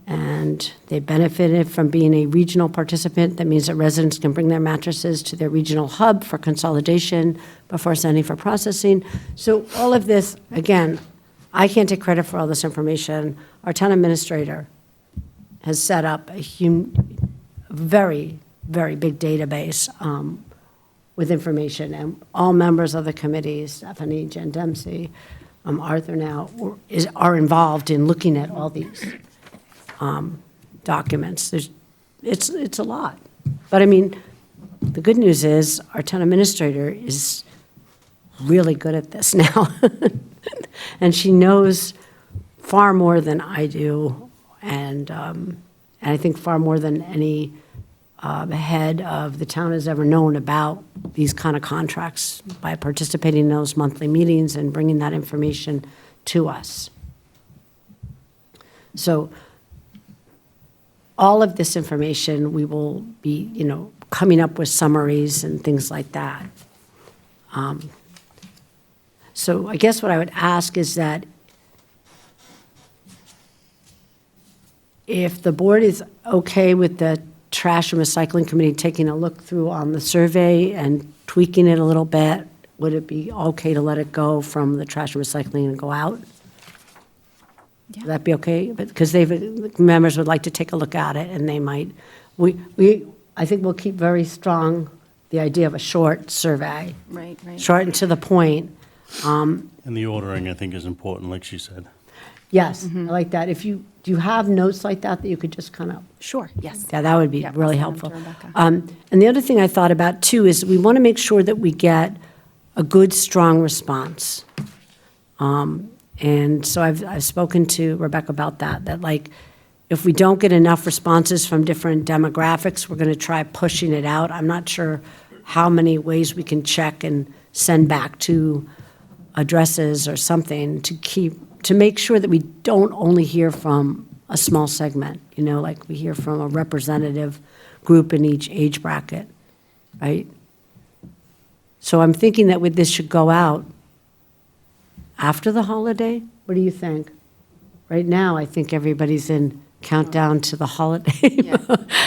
and they benefited from being a regional participant. That means that residents can bring their mattresses to their regional hub for consolidation before sending for processing. So all of this, again, I can't take credit for all this information. Our town administrator has set up a very, very big database with information, and all members of the committee, Stephanie, Jen Dempsey, Arthur now, are involved in looking at all these documents. It's a lot. But I mean, the good news is our town administrator is really good at this now. And she knows far more than I do, and I think far more than any head of the town has ever known about these kind of contracts by participating in those monthly meetings and bringing that information to us. So all of this information, we will be, coming up with summaries and things like that. So I guess what I would ask is that if the board is okay with the Trash and Recycling Committee taking a look through on the survey and tweaking it a little bit, would it be okay to let it go from the Trash and Recycling and go out? Yeah. Would that be okay? Because members would like to take a look at it, and they might, I think we'll keep very strong the idea of a short survey, right. short and to the point. And the ordering, I think, is important, like she said. Yes, I like that. Do you have notes like that you could just kind of, Sure, yes. yeah, that would be Yeah, I'll really send them helpful. to Rebecca. And the other thing I thought about too is we want to make sure that we get a good, strong response. And so I've spoken to Rebecca about that like, if we don't get enough responses from different demographics, we're going to try pushing it out. I'm not sure how many ways we can check and send back to addresses or something to make sure that we don't only hear from a small segment, like we hear from a representative group in each age bracket, right? So I'm thinking that this should go out after the holiday. What do you think? Right now, I think everybody's in countdown to the holiday. Yeah,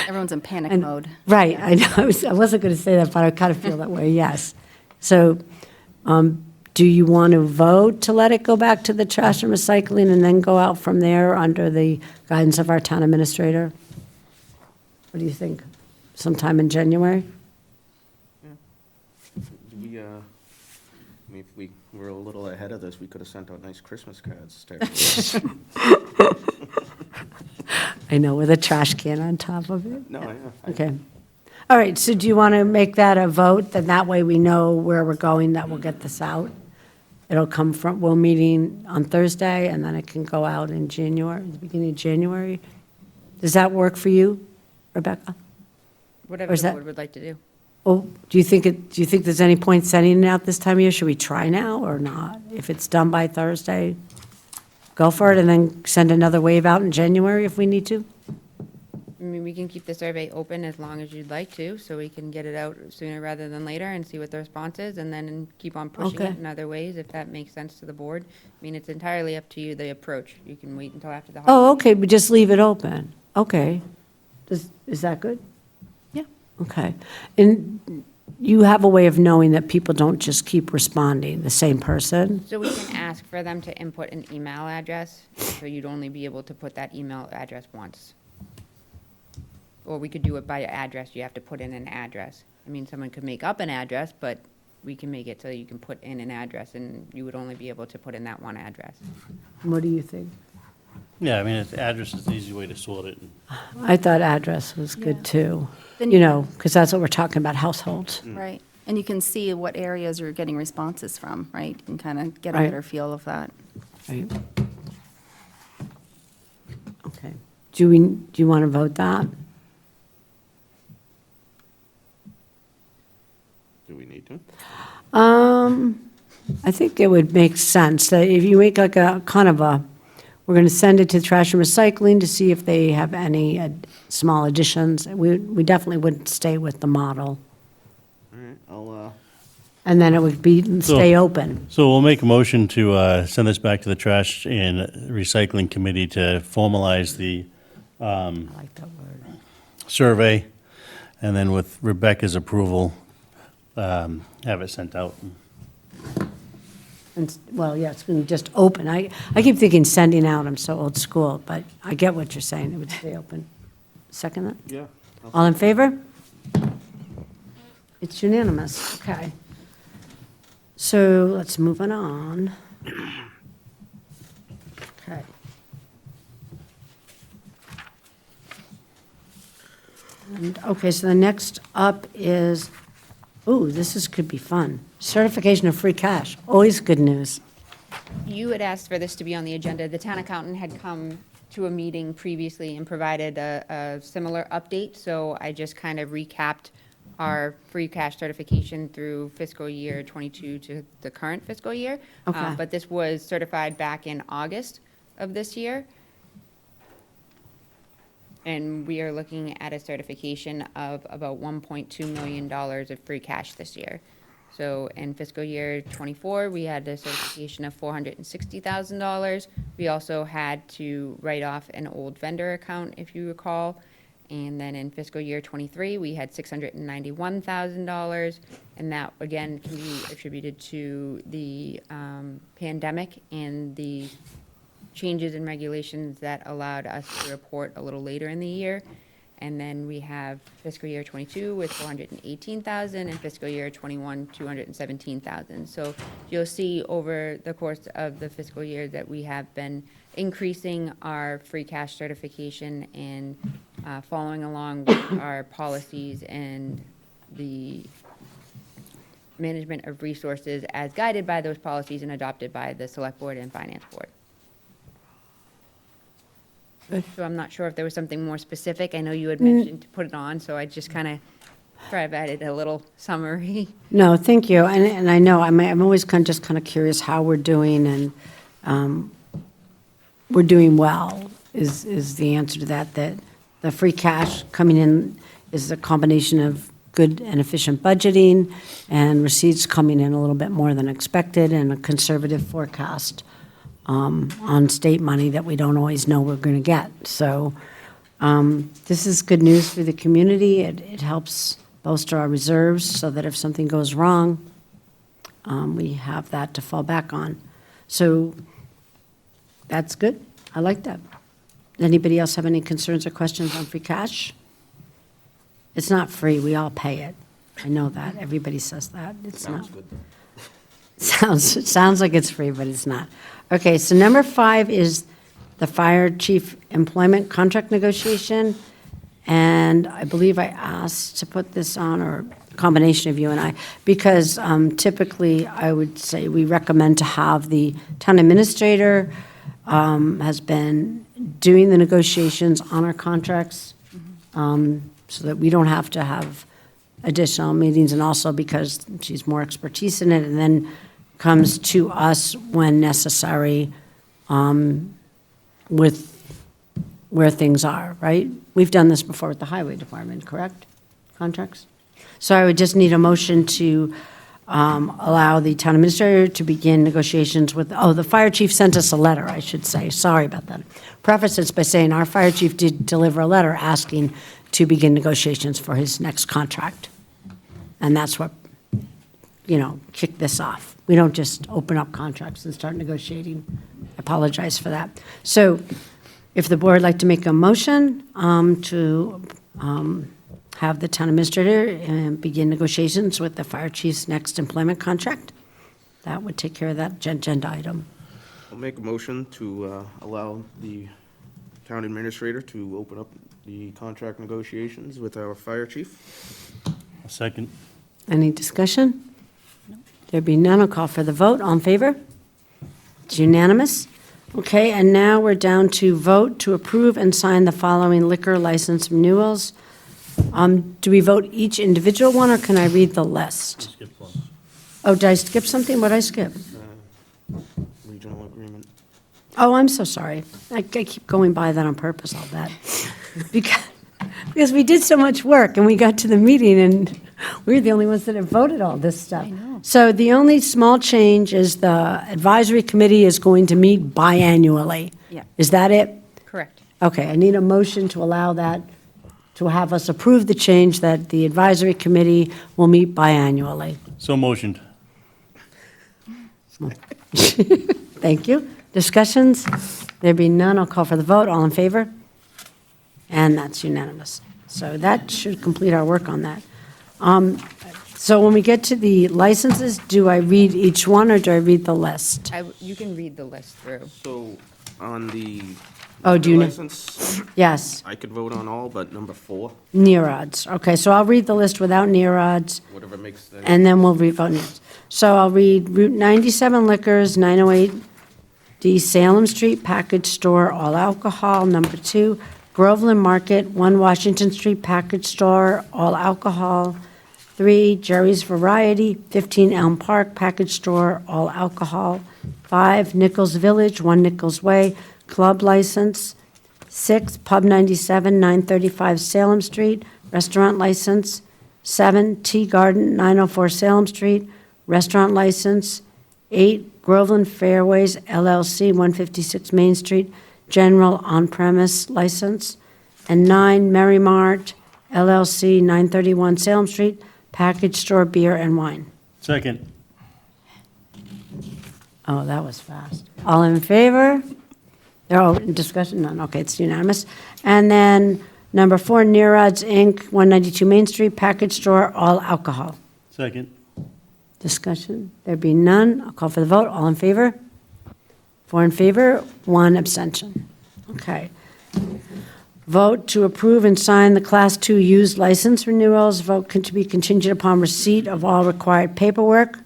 everyone's in panic And- mode. Right, I know, I wasn't going to say that, but I kind of feel that way, yes. So, do do you want to vote to let it go back to the trash and recycling and then go out from there under the guidance of our town administrator? What do you think? Sometime in January? We, I mean, if we were a little ahead of this, we could have sent out nice Christmas cards to everyone. I know, with a trash can on top of it. No, yeah. Okay. All right, so do you want to make that a vote? Then that way we know where we're going, that we'll get this out. It'll come from, we're meeting on Thursday, and then it can go out in January, the beginning of January. Does that work for you, Rebecca? Whatever Or is the that- board would like to do. Oh, do you think there's any point sending it out this time of year? Should we try now or not? If it's done by Thursday, go for it, and then send another wave out in January if we need to? I mean, we can keep the survey open as long as you'd like to, so we can get it out sooner rather than later and see what the response is, and then keep on pushing Okay. it in other ways, if that makes sense to the board. I mean, it's entirely up to you, the approach. You can wait until after the holiday. Oh, okay, but just leave it open. Okay. Is that good? Yeah. Okay. And you have a way of knowing that people don't just keep responding, the same person? So we can ask for them to input an email address, so you'd only be able to put that email address once. Or we could do it by address, you have to put in an address. I mean, someone could make up an address, but we can make it so you can put in an address, and you would only be able to put in that one address. What do you think? Yeah, I mean, address is the easy way to sort it. I thought address was good, Yeah. too. Then You know, because that's what we're talking about, households. Right. And you can see what areas you're getting responses from, right? And kind of get a Right. better feel of that. Right. Okay. Do you want to vote that? Do we need to? I think it would make sense that if you make like a kind of a, we're going to send it to trash and recycling to see if they have any small additions. We definitely wouldn't stay with the model. All right, I'll, And then it would be, stay open. So we'll make a motion to send this back to the Trash and Recycling Committee to formalize the I like that word. survey, and then with Rebecca's approval, have it sent out. And, well, yeah, it's going to just open. I keep thinking sending out, I'm so old school, but I get what you're saying, it would stay open. Second that? yeah. All in favor? It's unanimous, okay. So let's move it on. Okay. And, okay, so the next up is, could be fun. Certification of free cash, always good news. You had asked for this to be on the agenda. The town accountant had come to a meeting previously and provided a similar update, so I just kind of recapped our free cash certification through fiscal year '22 to the current fiscal year. Okay. But this was certified back in August of this year. And we are looking at a certification of about $1.2 million of free cash this year. So in fiscal year '24, we had a certification of $460,000. We also had to write off an old vendor account, if you recall. And then in fiscal year '23, we had $691,000. And that, again, can be attributed to the pandemic and the changes in regulations that allowed us to report a little later in the year. And then we have fiscal year '22 with $418,000 and fiscal year '21, $217,000. So you'll see over the course of the fiscal year that we have been increasing our free cash certification and following along with our policies and the management of resources as guided by those policies and adopted by the Select Board and Finance Board. So I'm not sure if there was something more specific. I know you had mentioned to put it on, so I just kind of provided a little summary. No, thank you, and I know, I'm always kind of curious how we're doing, and we're doing well, is the answer to that, that the free cash coming in is a combination of good and efficient budgeting, and receipts coming in a little bit more than expected, and a conservative forecast on state money that we don't always know we're going to get. So this is good news for the community. It helps bolster our reserves so that if something goes wrong, we have that to fall back on. So that's good. I like that. Anybody else have any concerns or questions on free cash? It's not free, we all pay it. I know that, everybody says that. It's not. Sounds good. Sounds like it's free, but it's not. Okay, so number 5 is the fire chief employment contract negotiation. And I believe I asked to put this on, or a combination of you and I, because typically I would say we recommend to have the town administrator has been doing the negotiations on our contracts, so that we don't have to have additional meetings, and also because she's more expertise in it, and then comes to us when necessary with where things are, right? We've done this before with the highway department, correct? Contracts? So I would just need a motion to allow the town administrator to begin negotiations with, the fire chief sent us a letter, I should say, sorry about that. Preface this by saying our fire chief did deliver a letter asking to begin negotiations for his next contract. And that's what, kicked this off. We don't just open up contracts and start negotiating. I apologize for that. So if the board would like to make a motion to have the town administrator begin negotiations with the fire chief's next employment contract, that would take care of that agenda item. I'll make a motion to allow the town administrator to open up the contract negotiations with our fire chief. A second. Any discussion? There be none, I'll call for the vote. All in favor? It's unanimous. Okay, and now we're down to vote to approve and sign the following liquor license renewals. Do we vote each individual one, or can I read the list? Skip one. Oh, did I skip something? What did I skip? Regional agreement. Oh, I'm so sorry. I keep going by that on purpose, I'll bet. Because we did so much work, and we got to the meeting, and we were the only ones that have voted all this stuff. So the only small change is the advisory committee is going to meet biannually. Yeah. Is that it? Correct. Okay, I need a motion to allow that, to have us approve the change that the advisory committee will meet biannually. So motioned. Thank you. Discussions? There be none, I'll call for the vote. All in favor? And that's unanimous. So that should complete our work on that. So when we get to the licenses, do I read each one, or do I read the list? You can read the list through. So on the Oh, do you know? license, Yes, I could vote on all, but number 4, near odds. Okay, so I'll read the list without near odds, whatever makes the. and then we'll revote next. So I'll read Route 97 Liquors, 908 D Salem Street Package Store, all alcohol. Number 2, Groveland Market, 1 Washington Street Package Store, all alcohol. 3, Jerry's Variety, 15 Elm Park Package Store, all alcohol. 5, Nichols Village, 1 Nichols Way, club license. 6, Pub 97, 935 Salem Street, restaurant license. 7, Tea Garden, 904 Salem Street, restaurant license. 8, Groveland Fairways LLC, 156 Main Street, general on-premise license. And 9, Merry Mart LLC, 931 Salem Street, package store beer and wine. Second. Oh, that was fast. All in favor? Oh, discussion, none, okay, it's unanimous. And then number 4, Near Odds Inc., 192 Main Street, package store, all alcohol. Second. Discussion, there be none, I'll call for the vote, all in favor? 4 in favor, 1 abstention. Okay. Vote to approve and sign the Class 2 used license renewals. Vote to be contingent upon receipt of all required paperwork.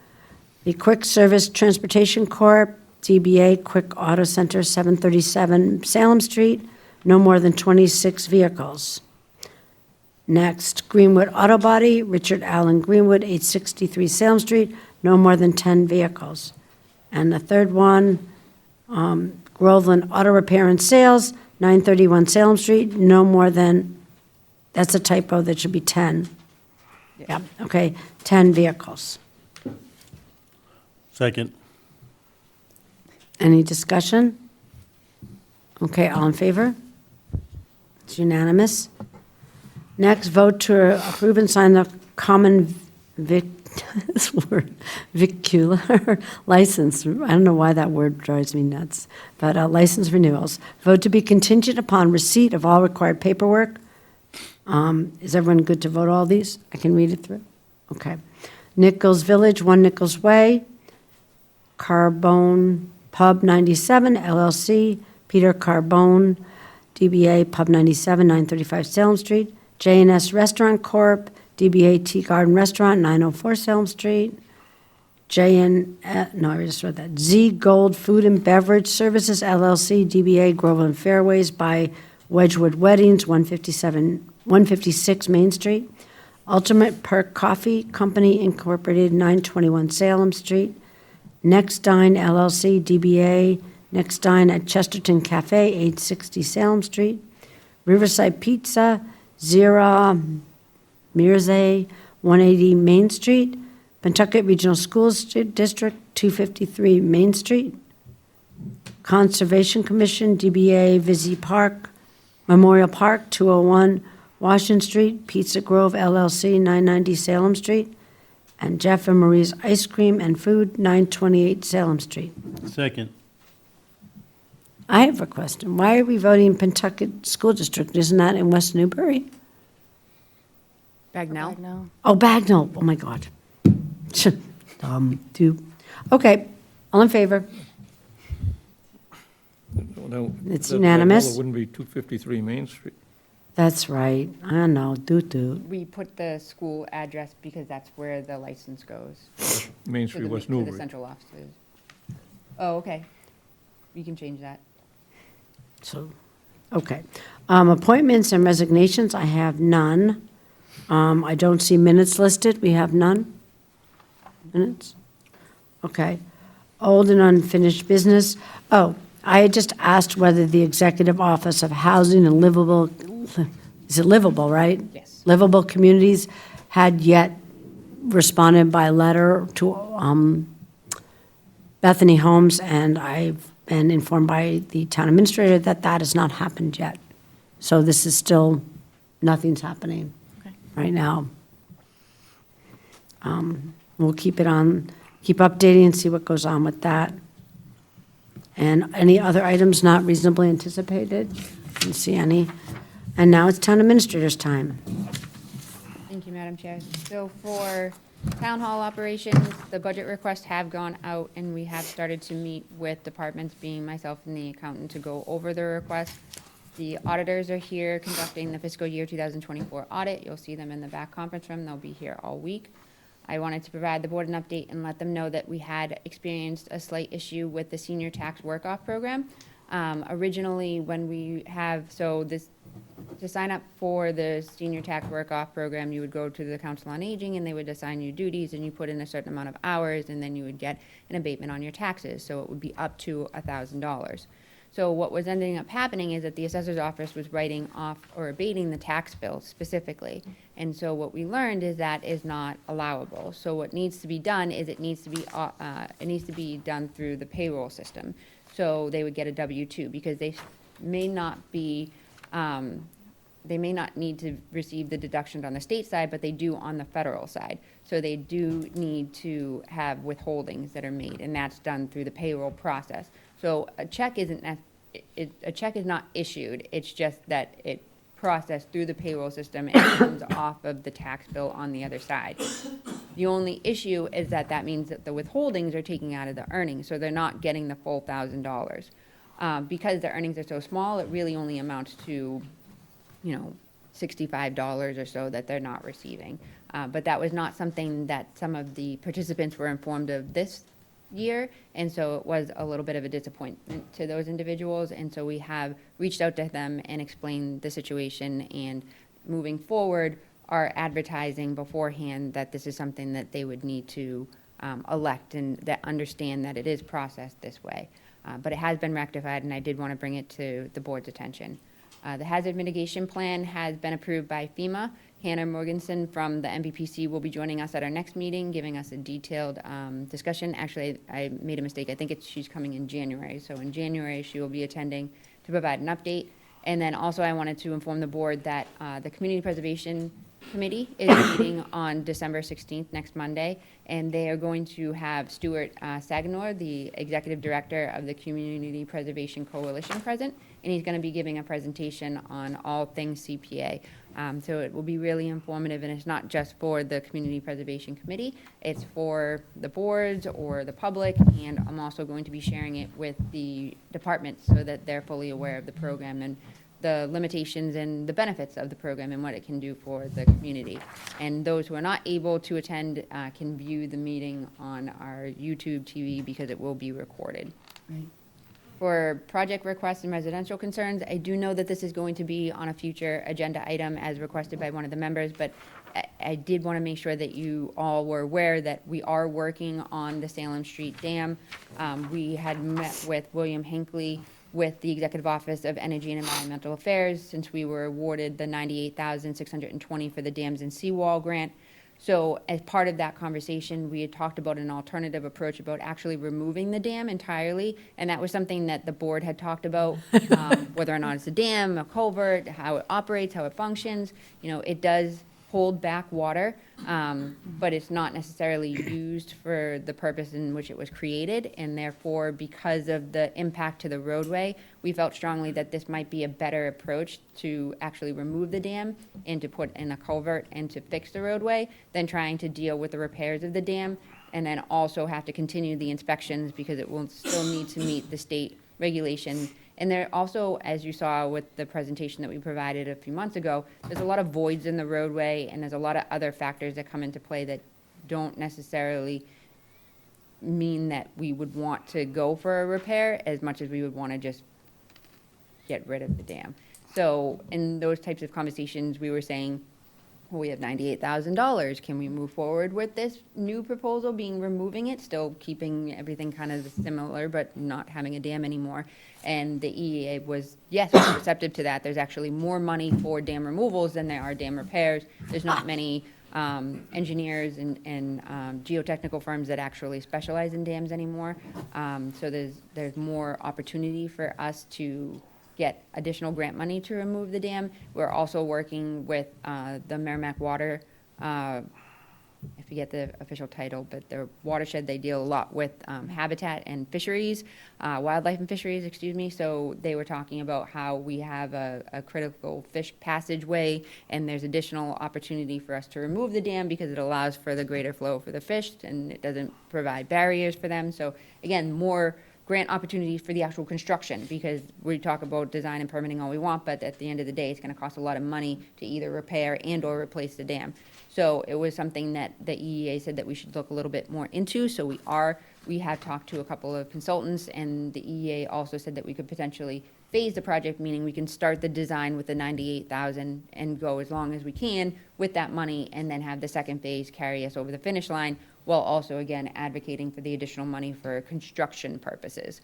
The Quick Service Transportation Corp., DBA Quick Auto Center, 737 Salem Street, no more than 26 vehicles. Next, Greenwood Auto Body, Richard Allen Greenwood, 863 Salem Street, no more than 10 vehicles. And the third one, Groveland Auto Repair and Sales, 931 Salem Street, no more than, that's a typo, that should be 10. Yeah, okay, 10 vehicles. Second. Any discussion? Okay, all in favor? It's unanimous. Next, vote to approve and sign the common vic, this word, vicular license, I don't know why that word drives me nuts, but license renewals. Vote to be contingent upon receipt of all required paperwork. Is everyone good to vote all these? I can read it through? Okay. Nichols Village, 1 Nichols Way, Carbone Pub 97 LLC, Peter Carbone, DBA Pub 97, 935 Salem Street, J&S Restaurant Corp., DBA Tea Garden Restaurant, 904 Salem Street, no, I just read that, Z Gold Food and Beverage Services LLC, DBA Groveland Fairways by Wedgwood Weddings, 156 Main Street, Ultimate Perk Coffee Company Incorporated, 921 Salem Street, Next Dine LLC, DBA Next Dine at Chesterton Cafe, 860 Salem Street, Riverside Pizza, Zira Mirze, 180 Main Street, Pentucket Regional Schools District, 253 Main Street, Conservation Commission, DBA Vizzy Park, Memorial Park, 201 Washington Street, Pizza Grove LLC, 990 Salem Street, and Jeff and Marie's Ice Cream and Food, 928 Salem Street. Second. I have a question. Why are we voting Pentucket School District? Isn't that in West Newbury? Bagnell? No. Oh, Bagnell. Oh, my God. Okay, all in favor? Well, It's that- unanimous. It wouldn't be 253 Main Street. That's right. I know, doot. We put the school address because that's where the license goes. Main to Street, the- West to the Newbury. central offices. Oh, okay. We can change that. So, okay. Appointments and resignations, I have none. I don't see minutes listed. We have none? Minutes? Okay. Old and unfinished business. Oh, I had just asked whether the Executive Office of Housing and Livable, is it livable, right? Yes. Livable Communities had yet responded by letter to Bethany Homes, and I've been informed by the town administrator that that has not happened yet. So this is still, nothing's happening right now. We'll keep updating and see what goes on with that. And any other items not reasonably anticipated? Didn't see any. And now it's town administrator's time. Thank you, Madam Chair. So for town hall operations, the budget requests have gone out, and we have started to meet with departments, being myself and the accountant, to go over the request. The auditors are here conducting the fiscal year 2024 audit. You'll see them in the back conference room. They'll be here all week. I wanted to provide the board an update and let them know that we had experienced a slight issue with the senior tax work-off program. Originally, when we have, to sign up for the senior tax work-off program, you would go to the Council on Aging, and they would assign you duties, and you put in a certain amount of hours, and then you would get an abatement on your taxes. So it would be up to $1,000. So what was ending up happening is that the assessor's office was writing off or abating the tax bill specifically. And so what we learned is that is not allowable. So what needs to be done is it needs to be done through the payroll system. So they would get a W-2 because they may not be, they may not need to receive the deductions on the state side, but they do on the federal side. So they do need to have withholdings that are made, and that's done through the payroll process. So a check a check is not issued, it's just that it processed through the payroll system and comes off of the tax bill on the other side. The only issue is that that means that the withholdings are taking out of the earnings, so they're not getting the full $1,000. Because the earnings are so small, it really only amounts to, $65 or so that they're not receiving. But that was not something that some of the participants were informed of this year, and so it was a little bit of a disappointment to those individuals, and so we have reached out to them and explained the situation, and moving forward are advertising beforehand that this is something that they would need to elect and that understand that it is processed this way. But it has been rectified, and I did want to bring it to the board's attention. The hazard mitigation plan has been approved by FEMA. Hannah Morganson from the MVPC will be joining us at our next meeting, giving us a detailed discussion. Actually, I made a mistake. I think she's coming in January. So in January, she will be attending to provide an update. And then also I wanted to inform the board that the Community Preservation Committee is meeting on December 16th, next Monday, and they are going to have Stuart Saganor, the Executive Director of the Community Preservation Coalition, present, and he's going to be giving a presentation on all things CPA. So it will be really informative, and it's not just for the Community Preservation Committee, it's for the boards or the public, and I'm also going to be sharing it with the departments so that they're fully aware of the program and the limitations and the benefits of the program and what it can do for the community. And those who are not able to attend can view the meeting on our YouTube TV because it will be recorded. Right. For project requests and residential concerns, I do know that this is going to be on a future agenda item as requested by one of the members, but I did want to make sure that you all were aware that we are working on the Salem Street Dam. We had met with William Hinckley with the Executive Office of Energy and Environmental Affairs since we were awarded the $98,620 for the dams and seawall grant. So as part of that conversation, we had talked about an alternative approach about actually removing the dam entirely, and that was something that the board had talked about, whether or not it's a dam, a culvert, how it operates, how it functions. You know, it does hold back water, but it's not necessarily used for the purpose in which it was created, and therefore, because of the impact to the roadway, we felt strongly that this might be a better approach to actually remove the dam and to put in a culvert and to fix the roadway than trying to deal with the repairs of the dam and then also have to continue the inspections because it will still need to meet the state regulations. And there also, as you saw with the presentation that we provided a few months ago, there's a lot of voids in the roadway, and there's a lot of other factors that come into play that don't necessarily mean that we would want to go for a repair as much as we would want to just get rid of the dam. So in those types of conversations, we were saying, well, we have $98,000. Can we move forward with this new proposal, being removing it, still keeping everything kind of similar, but not having a dam anymore? And the EEA was, yes, receptive to that. There's actually more money for dam removals than there are dam repairs. There's not many engineers and geotechnical firms that actually specialize in dams anymore. So there's more opportunity for us to get additional grant money to remove the dam. We're also working with the Merrimack Water, I forget the official title, but their watershed, they deal a lot with habitat and fisheries, wildlife and fisheries, excuse me. So they were talking about how we have a critical fish passageway, and there's additional opportunity for us to remove the dam because it allows for the greater flow for the fish, and it doesn't provide barriers for them. So again, more grant opportunities for the actual construction, because we talk about design and permitting all we want, but at the end of the day, it's gonna cost a lot of money to either repair and or replace the dam. So it was something that the EEA said that we should look a little bit more into, so we have talked to a couple of consultants, and the EEA also said that we could potentially phase the project, meaning we can start the design with the 98,000 and go as long as we can with that money, and then have the second phase carry us over the finish line, while also, again, advocating for the additional money for construction purposes.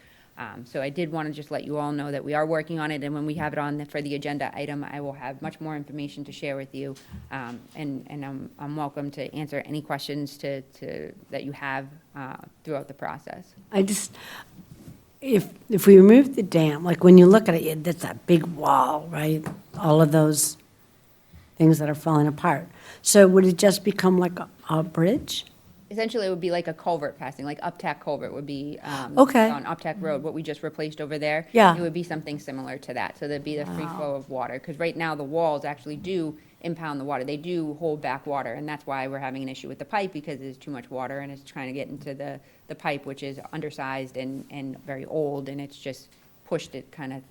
So I did want to just let you all know that we are working on it, and when we have it on for the agenda item, I will have much more information to share with you. And I'm welcome to answer any questions that you have throughout the process. I just, if we remove the dam, like when you look at it, that's that big wall, right? All of those things that are falling apart. So would it just become like a bridge? Essentially, it would be like a culvert passing, like Uptack Culvert would be Okay. on Uptack Road, what we just replaced over there. Yeah. It would be something similar to that, so there'd be the free flow of water. Because right now, the walls actually do impound the water. They do hold back water, and that's why we're having an issue with the pipe, because there's too much water, and it's trying to get into the pipe, which is undersized and very old, and it's just pushed it kind of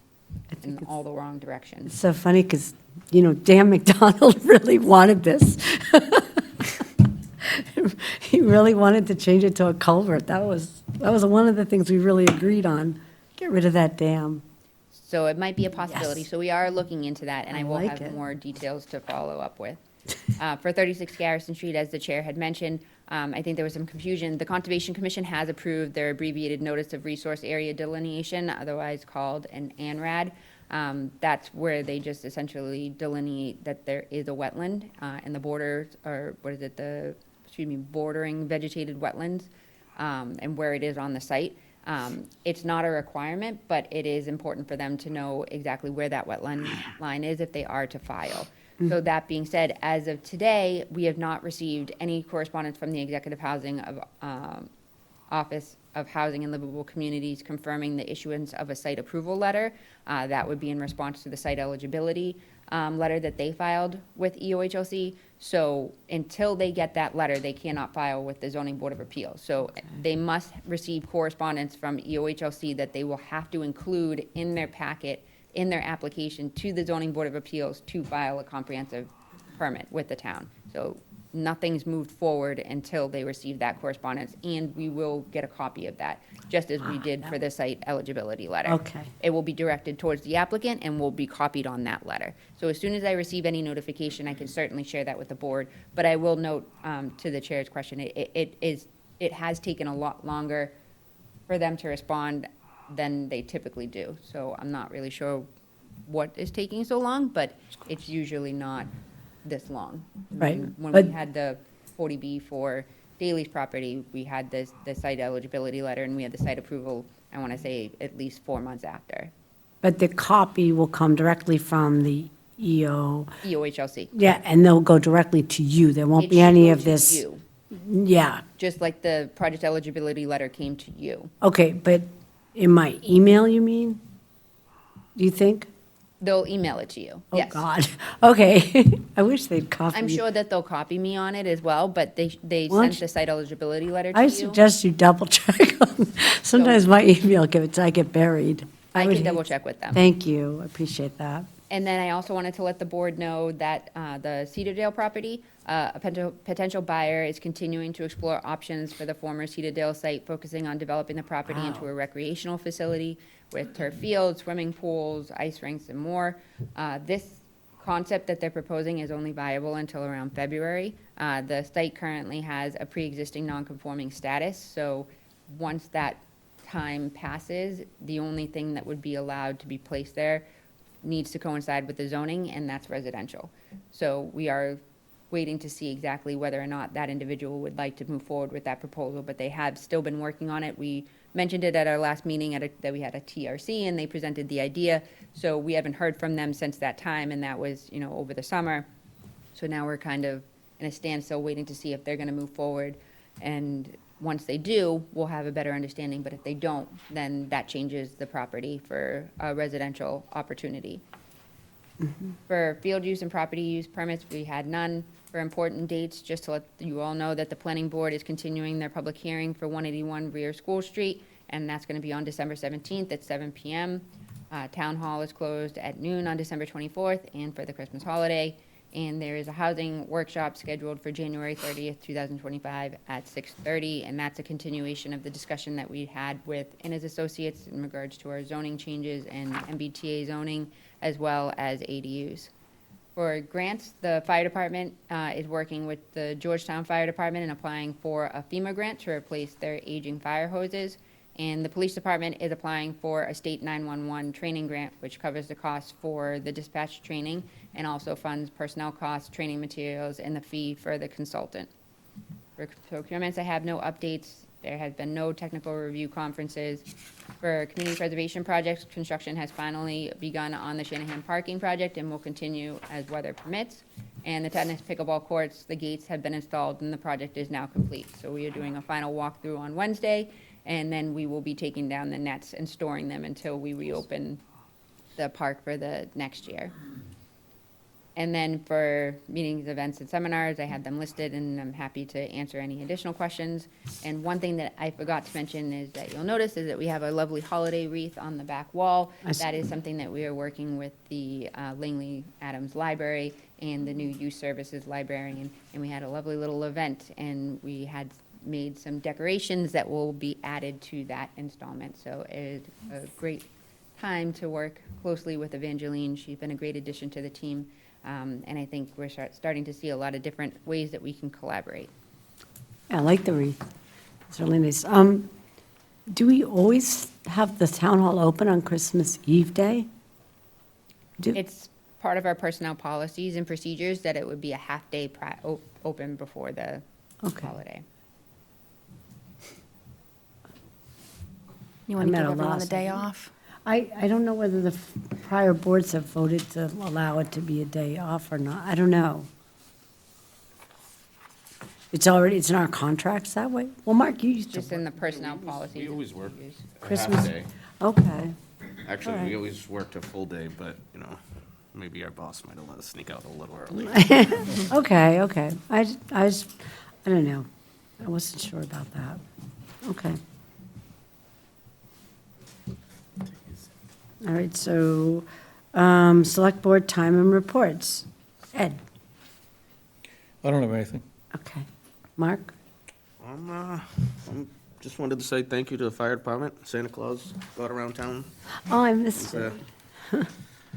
in all the wrong directions. It's so funny because, Dan McDonald really wanted this. He really wanted to change it to a culvert. That was one of the things we really agreed on. Get rid of that dam. So it might be a possibility. Yes. So we are looking into that, and I I will like have it. more details to follow up with. For 36 Garrison Street, as the chair had mentioned, I think there was some confusion. The Conservation Commission has approved their abbreviated Notice of Resource Area Delineation, otherwise called an ANRAD. That's where they just essentially delineate that there is a wetland, and the borders, or bordering vegetated wetlands, and where it is on the site. It's not a requirement, but it is important for them to know exactly where that wetland line is if they are to file. So that being said, as of today, we have not received any correspondence from the Executive Housing of, Office of Housing and Livable Communities confirming the issuance of a site approval letter. That would be in response to the site eligibility letter that they filed with EOHLC. So until they get that letter, they cannot file with the Zoning Board of Appeals. So they must receive correspondence from EOHLC that they will have to include in their packet, in their application to the Zoning Board of Appeals to file a comprehensive permit with the town. So nothing's moved forward until they receive that correspondence, and we will get a copy of that, just as we did for the site eligibility letter. Okay. It will be directed towards the applicant and will be copied on that letter. So as soon as I receive any notification, I can certainly share that with the board. But I will note, to the chair's question, it has taken a lot longer for them to respond than they typically do. So I'm not really sure what is taking so long, but it's usually not this long. Right, When but- we had the 40B for Daley's property, we had the site eligibility letter, and we had the site approval, I want to say, at least 4 months after. But the copy will come directly from the EO, EOHLC. yeah, and they'll go directly to you. There won't It be should any go of to this. you, Yeah, just like the project eligibility letter came to you. okay, but in my email, you mean? Do you think? They'll email it to you, Oh, yes. God. Okay. I wish they'd copy. I'm sure that they'll copy me on it as well, but they Why don't sent the site eligibility letter to I you. suggest you double check. Sometimes my email I get buried. I would can hate- double check with them. Thank you. I appreciate that. And then I also wanted to let the board know that the Cedardale property, a potential buyer is continuing to explore options for the former Cedardale site, focusing on developing the property into a recreational facility with turf fields, swimming pools, ice rinks, and more. This concept that they're proposing is only viable until around February. The site currently has a pre-existing non-conforming status, so once that time passes, the only thing that would be allowed to be placed there needs to coincide with the zoning, and that's residential. So we are waiting to see exactly whether or not that individual would like to move forward with that proposal, but they have still been working on it. We mentioned it at our last meeting that we had a TRC, and they presented the idea. So we haven't heard from them since that time, and that was, over the summer. So now we're kind of in a standstill, waiting to see if they're gonna move forward. And once they do, we'll have a better understanding, but if they don't, then that changes the property for a residential opportunity. For field use and property use permits, we had none. For important dates, just to let you all know that the planning board is continuing their public hearing for 181 Rear School Street, and that's gonna be on December 17th at 7 PM. Town hall is closed at noon on December 24th and for the Christmas holiday. And there is a housing workshop scheduled for January 30th, 2025 at 6:30. And that's a continuation of the discussion that we had with Innes Associates in regards to our zoning changes and MBTA zoning, as well as ADUs. For grants, the fire department is working with the Georgetown Fire Department and applying for a FEMA grant to replace their aging fire hoses. And the police department is applying for a state 911 training grant, which covers the costs for the dispatch training and also funds personnel costs, training materials, and the fee for the consultant. For procurements, I have no updates. There has been no technical review conferences. For community preservation projects, construction has finally begun on the Shanahan Parking Project and will continue as weather permits. And the tennis pickleball courts, the gates have been installed and the project is now complete. So we are doing a final walkthrough on Wednesday, and then we will be taking down the nets and storing them until we reopen the park for the next year. And then for meetings, events, and seminars, I had them listed, and I'm happy to answer any additional questions. And one thing that I forgot to mention is that you'll notice is that we have a lovely holiday wreath on the back wall. I see. That is something that we are working with the Langley Adams Library and the new Youth Services Librarian. And we had a lovely little event, and we had made some decorations that will be added to that installment. So it's a great time to work closely with Evangeline. She's been a great addition to the team. And I think we're starting to see a lot of different ways that we can collaborate. Yeah, I like the wreath. It's really nice. Do we always have the town hall open on Christmas Eve day? It's part of our personnel policies and procedures that it would be a half-day open before the Okay. holiday. You want to I'm at give a everyone loss. the day off? I don't know whether the prior boards have voted to allow it to be a day off or not. I don't know. It's in our contracts that way? Well, Mark, you used to. Just in the personnel policy. We always work a Christmas- half a day. Okay. Actually, Alright. we always worked a full day, but, you know, maybe our boss might have let us sneak out a little early. Okay. I don't know. I wasn't sure about that. Okay. All right, so, select board time and reports. Ed? I don't have anything. Okay. Mark? I'm just wanted to say thank you to the fire department. Santa Claus got around town. Oh, I missed Uh, it.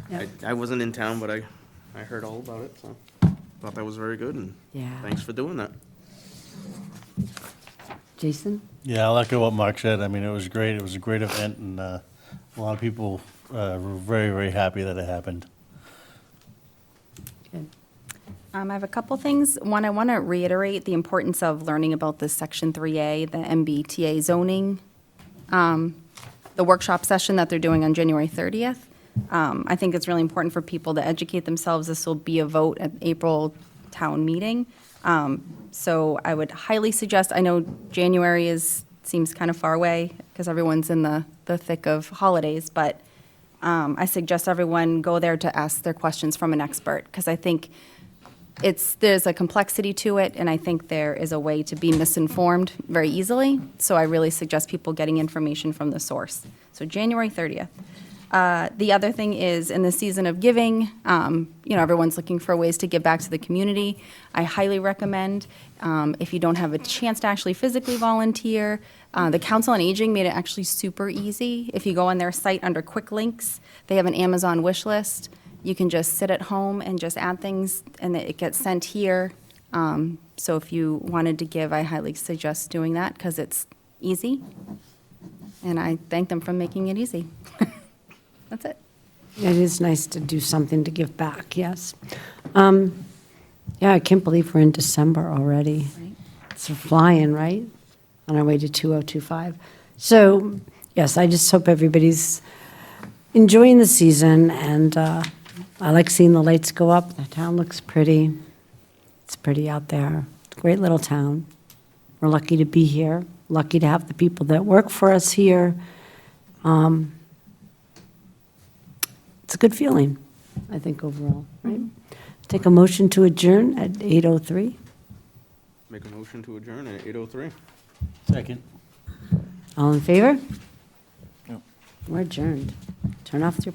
Yep. I wasn't in town, but I heard all about it, so thought that was very good, and Yeah. thanks for doing that. Jason? Yeah, I'll echo what Mark said. I mean, it was great. It was a great event, and a lot of people were very, very happy that it happened. Good. I have a couple things. One, I want to reiterate the importance of learning about this Section 3A, the MBTA zoning, the workshop session that they're doing on January 30th. I think it's really important for people to educate themselves. This will be a vote at April town meeting. So I would highly suggest, I know January seems kind of far away because everyone's in the thick of holidays, but I suggest everyone go there to ask their questions from an expert, because I think there's a complexity to it, and I think there is a way to be misinformed very easily. So I really suggest people getting information from the source. So January 30th. The other thing is, in the season of giving, everyone's looking for ways to give back to the community. I highly recommend, if you don't have a chance to actually physically volunteer, the Council on Aging made it actually super easy. If you go on their site under quick links, they have an Amazon wish list. You can just sit at home and just add things, and it gets sent here. So if you wanted to give, I highly suggest doing that, because it's easy. And I thank them for making it easy. That's it. It is nice to do something to give back, yes. Yeah, I can't believe we're in December already. Right. It's flying, right? On our way to 2025. So, yes, I just hope everybody's enjoying the season, and I like seeing the lights go up. The town looks pretty. It's pretty out there. It's a great little town. We're lucky to be here, lucky to have the people that work for us here. It's a good feeling, I think, overall, right? Take a motion to adjourn at 8:03. Make a motion to adjourn at 8:03. Second. All in favor? Yep. We're adjourned. Turn off your